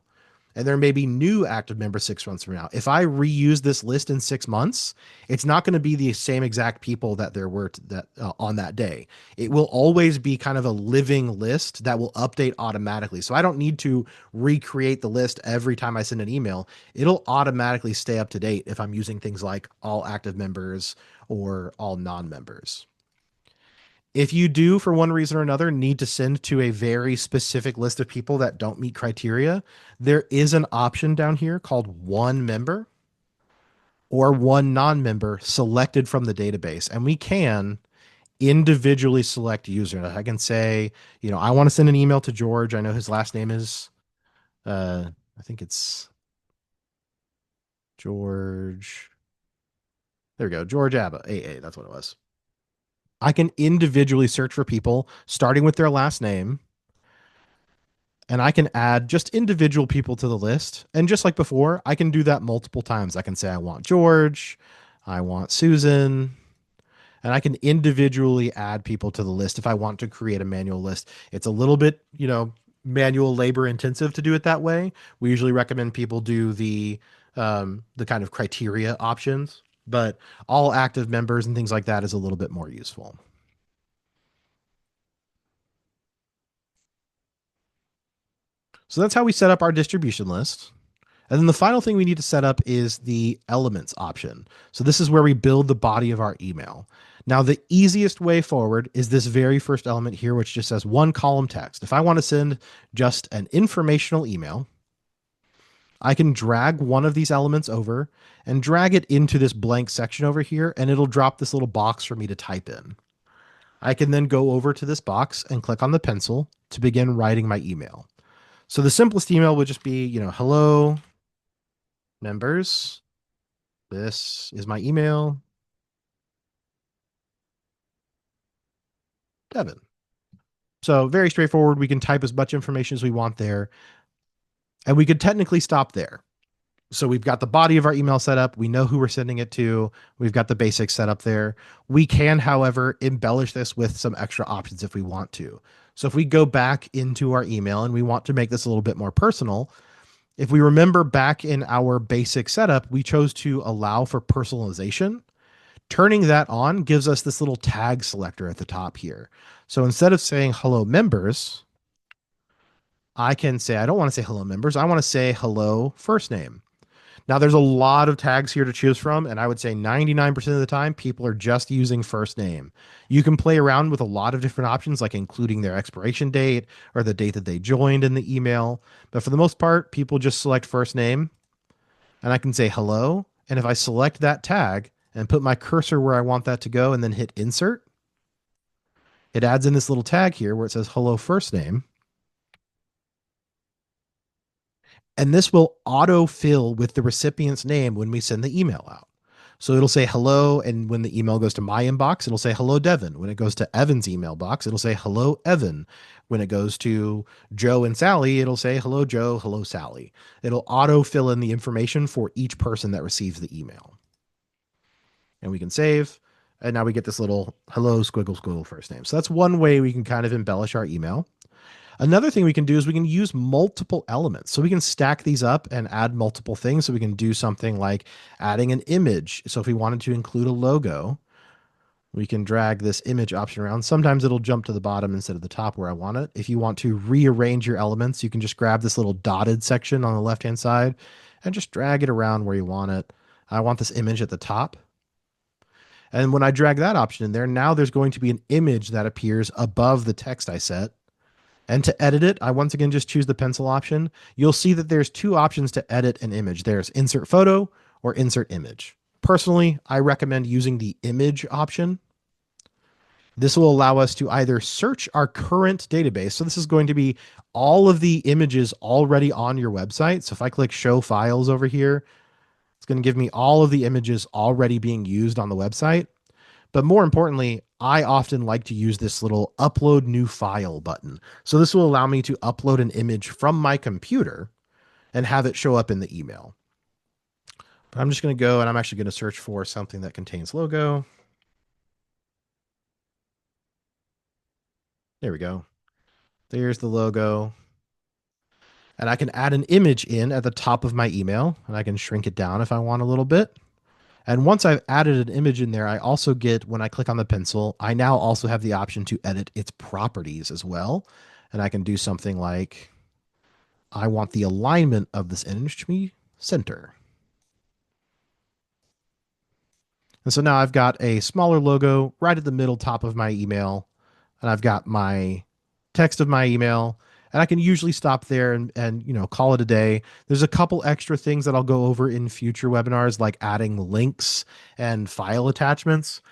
And there may be new active members 6 months from now. If I reuse this list in 6 months, it's not going to be the same exact people that there were on that day. It will always be kind of a living list that will update automatically. So I don't need to recreate the list every time I send an email. It'll automatically stay up to date if I'm using things like all active members or all non-members. If you do, for one reason or another, need to send to a very specific list of people that don't meet criteria, there is an option down here called one member or one non-member selected from the database. And we can individually select users. I can say, I want to send an email to George. I know his last name is, I think it's George. There we go. George Abba, AA. That's what it was. I can individually search for people starting with their last name, and I can add just individual people to the list. And just like before, I can do that multiple times. I can say, I want George, I want Susan, and I can individually add people to the list if I want to create a manual list. It's a little bit, manual labor intensive to do it that way. We usually recommend people do the kind of criteria options, but all active members and things like that is a little bit more useful. So that's how we set up our distribution list. And then the final thing we need to set up is the elements option. So this is where we build the body of our email. Now, the easiest way forward is this very first element here, which just says one column text. If I want to send just an informational email, I can drag one of these elements over and drag it into this blank section over here, and it'll drop this little box for me to type in. I can then go over to this box and click on the pencil to begin writing my email. So the simplest email would just be, hello, members. This is my email, Devin. So very straightforward. We can type as much information as we want there, and we could technically stop there. So we've got the body of our email set up. We know who we're sending it to. We've got the basics set up there. We can, however, embellish this with some extra options if we want to. So if we go back into our email and we want to make this a little bit more personal, if we remember back in our basic setup, we chose to allow for personalization. Turning that on gives us this little tag selector at the top here. So instead of saying hello members, I can say, I don't want to say hello members. I want to say hello first name. Now, there's a lot of tags here to choose from, and I would say 99% of the time, people are just using first name. You can play around with a lot of different options, like including their expiration date or the date that they joined in the email. But for the most part, people just select first name, and I can say hello. And if I select that tag and put my cursor where I want that to go and then hit insert, it adds in this little tag here where it says hello first name. And this will auto-fill with the recipient's name when we send the email out. So it'll say hello, and when the email goes to my inbox, it'll say hello, Devin. When it goes to Evan's email box, it'll say hello, Evan. When it goes to Joe and Sally, it'll say hello, Joe, hello, Sally. It'll auto-fill in the information for each person that receives the email. And we can save, and now we get this little hello, squiggle, squiggle first name. So that's one way we can kind of embellish our email. Another thing we can do is we can use multiple elements. So we can stack these up and add multiple things. So we can do something like adding an image. So if we wanted to include a logo, we can drag this image option around. Sometimes it'll jump to the bottom instead of the top where I want it. If you want to rearrange your elements, you can just grab this little dotted section on the left-hand side and just drag it around where you want it. I want this image at the top. And when I drag that option in there, now there's going to be an image that appears above the text I set. And to edit it, I once again just choose the pencil option. You'll see that there's two options to edit an image. There's insert photo or insert image. Personally, I recommend using the image option. This will allow us to either search our current database. So this is going to be all of the images already on your website. So if I click show files over here, it's going to give me all of the images already being used on the website. But more importantly, I often like to use this little upload new file button. So this will allow me to upload an image from my computer and have it show up in the email. But I'm just going to go and I'm actually going to search for something that contains logo. There we go. There's the logo. And I can add an image in at the top of my email, and I can shrink it down if I want a little bit. And once I've added an image in there, I also get, when I click on the pencil, I now also have the option to edit its properties as well. And I can do something like, I want the alignment of this image to be center. And so now I've got a smaller logo right at the middle top of my email. And I've got my text of my email. And I can usually stop there and call it a day. There's a couple extra things that I'll go over in future webinars, like adding links and file attachments.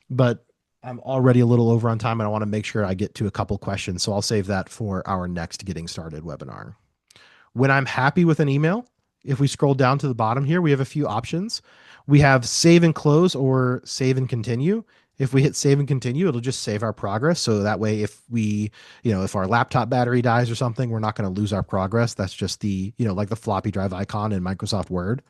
But I'm already a little over on time, and I want to make sure I get to a couple questions. So I'll save that for our next Getting Started webinar. When I'm happy with an email, if we scroll down to the bottom here, we have a few options. We have save and close or save and continue. If we hit save and continue, it'll just save our progress. So that way, if if our laptop battery dies or something, we're not going to lose our progress. That's just the, like the floppy drive icon in Microsoft Word.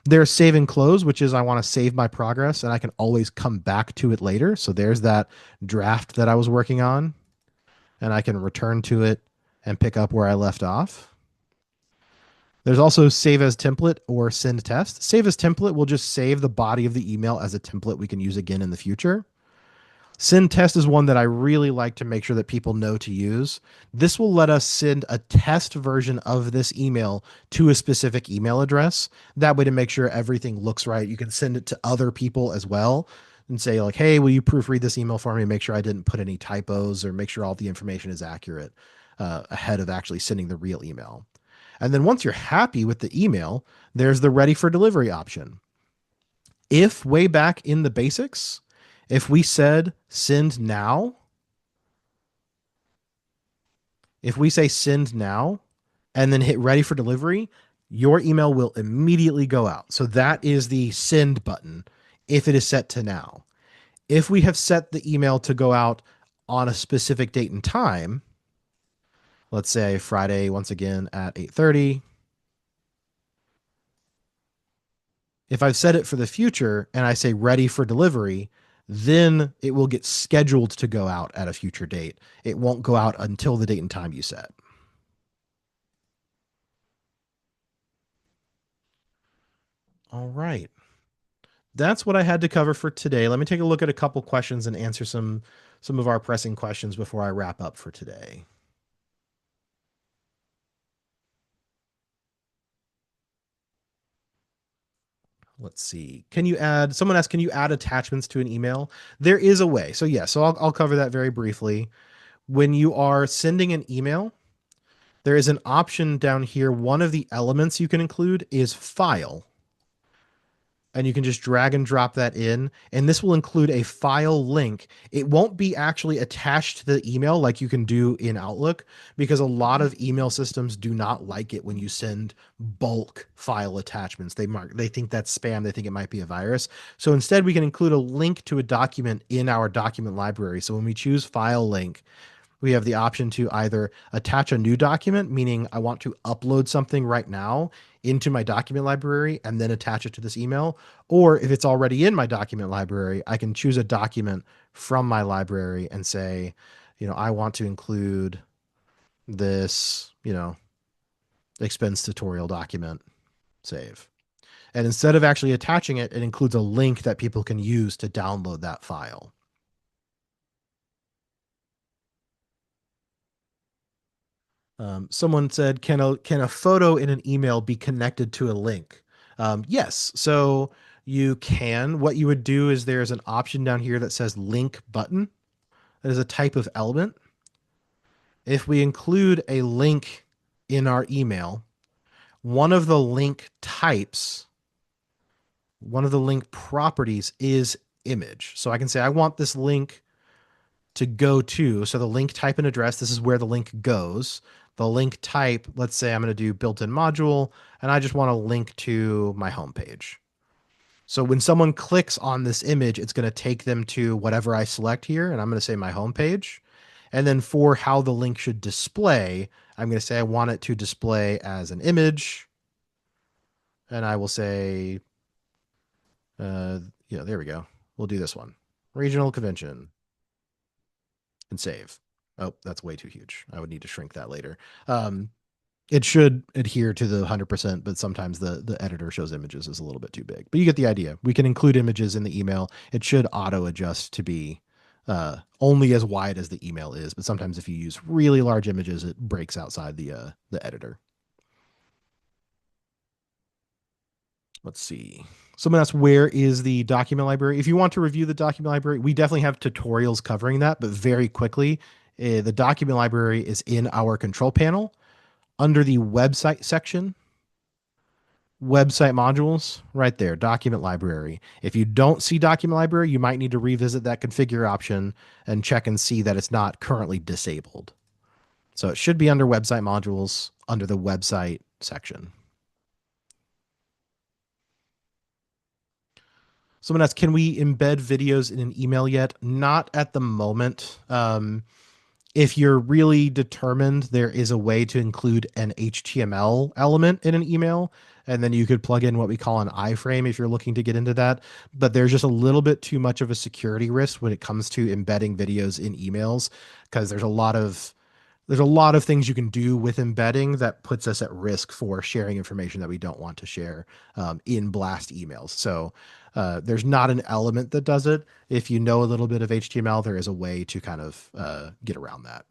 There's save and close, which is I want to save my progress and I can always come back to it later. So there's that draft that I was working on, and I can return to it and pick up where I left off. There's also save as template or send test. Save as template will just save the body of the email as a template we can use again in the future. Send test is one that I really like to make sure that people know to use. This will let us send a test version of this email to a specific email address. That way, to make sure everything looks right, you can send it to other people as well and say, like, hey, will you proofread this email for me? Make sure I didn't put any typos or make sure all the information is accurate ahead of actually sending the real email. And then once you're happy with the email, there's the ready for delivery option. If way back in the basics, if we said send now, if we say send now and then hit ready for delivery, your email will immediately go out. So that is the send button if it is set to now. If we have set the email to go out on a specific date and time, let's say Friday once again at 8:30, if I've set it for the future and I say ready for delivery, then it will get scheduled to go out at a future date. It won't go out until the date and time you set. All right. That's what I had to cover for today. Let me take a look at a couple questions and answer some of our pressing questions before I wrap up for today. Let's see. Someone asked, can you add attachments to an email? There is a way. So yeah, so I'll cover that very briefly. When you are sending an email, there is an option down here. One of the elements you can include is file. And you can just drag and drop that in. And this will include a file link. It won't be actually attached to the email like you can do in Outlook, because a lot of email systems do not like it when you send bulk file attachments. They think that's spam. They think it might be a virus. So instead, we can include a link to a document in our document library. So when we choose file link, we have the option to either attach a new document, meaning I want to upload something right now into my document library and then attach it to this email. Or if it's already in my document library, I can choose a document from my library and say, I want to include this, expense tutorial document, save. And instead of actually attaching it, it includes a link that people can use to download that file. Someone said, can a photo in an email be connected to a link? Yes. So you can. What you would do is there's an option down here that says link button. That is a type of element. If we include a link in our email, one of the link types, one of the link properties is image. So I can say I want this link to go to. So the link type and address, this is where the link goes. The link type, let's say I'm going to do built-in module, and I just want to link to my homepage. So when someone clicks on this image, it's going to take them to whatever I select here, and I'm going to say my homepage. And then for how the link should display, I'm going to say I want it to display as an image. And I will say, there we go. We'll do this one. Regional convention. And save. Oh, that's way too huge. I would need to shrink that later. It should adhere to the 100%, but sometimes the editor shows images as a little bit too big. But you get the idea. We can include images in the email. It should auto adjust to be only as wide as the email is. But sometimes if you use really large images, it breaks outside the editor. Let's see. Someone asked, where is the document library? If you want to review the document library, we definitely have tutorials covering that, but very quickly, the document library is in our control panel under the website section, website modules, right there, document library. If you don't see document library, you might need to revisit that configure option and check and see that it's not currently disabled. So it should be under website modules under the website section. Someone asked, can we embed videos in an email yet? Not at the moment. If you're really determined, there is a way to include an HTML element in an email, and then you could plug in what we call an iframe if you're looking to get into that. But there's just a little bit too much of a security risk when it comes to embedding videos in emails, because there's a lot of there's a lot of things you can do with embedding that puts us at risk for sharing information that we don't want to share in blast emails. So there's not an element that does it. If you know a little bit of HTML, there is a way to kind of get around that.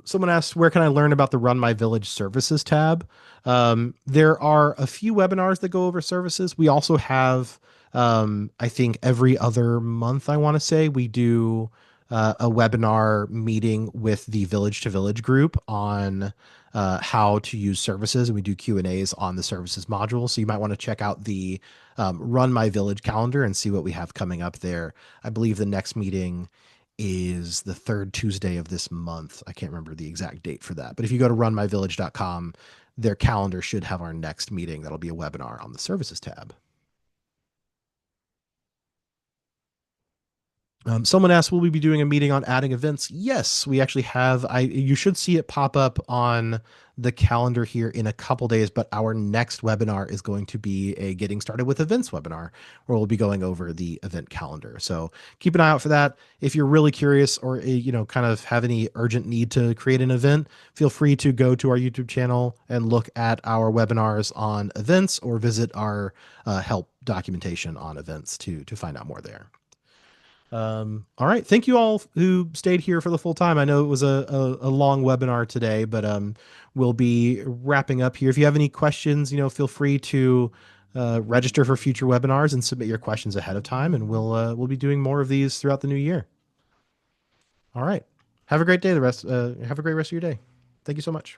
Someone asked, where can I learn about the Run My Village services tab? There are a few webinars that go over services. We also have, I think, every other month, I want to say, we do a webinar meeting with the Village to Village group on how to use services. And we do Q&As on the services module. So you might want to check out the Run My Village calendar and see what we have coming up there. I believe the next meeting is the third Tuesday of this month. I can't remember the exact date for that. But if you go to runmyvillage.com, their calendar should have our next meeting. That'll be a webinar on the services tab. Someone asked, will we be doing a meeting on adding events? Yes, we actually have. You should see it pop up on the calendar here in a couple days, but our next webinar is going to be a getting started with events webinar where we'll be going over the event calendar. So keep an eye out for that. If you're really curious or, kind of have any urgent need to create an event, feel free to go to our YouTube channel and look at our webinars on events or visit our help documentation on events to find out more there. All right. Thank you all who stayed here for the full time. I know it was a long webinar today, but we'll be wrapping up here. If you have any questions, feel free to register for future webinars and submit your questions ahead of time, and we'll be doing more of these throughout the new year. All right. Have a great day. Have a great rest of your day. Thank you so much.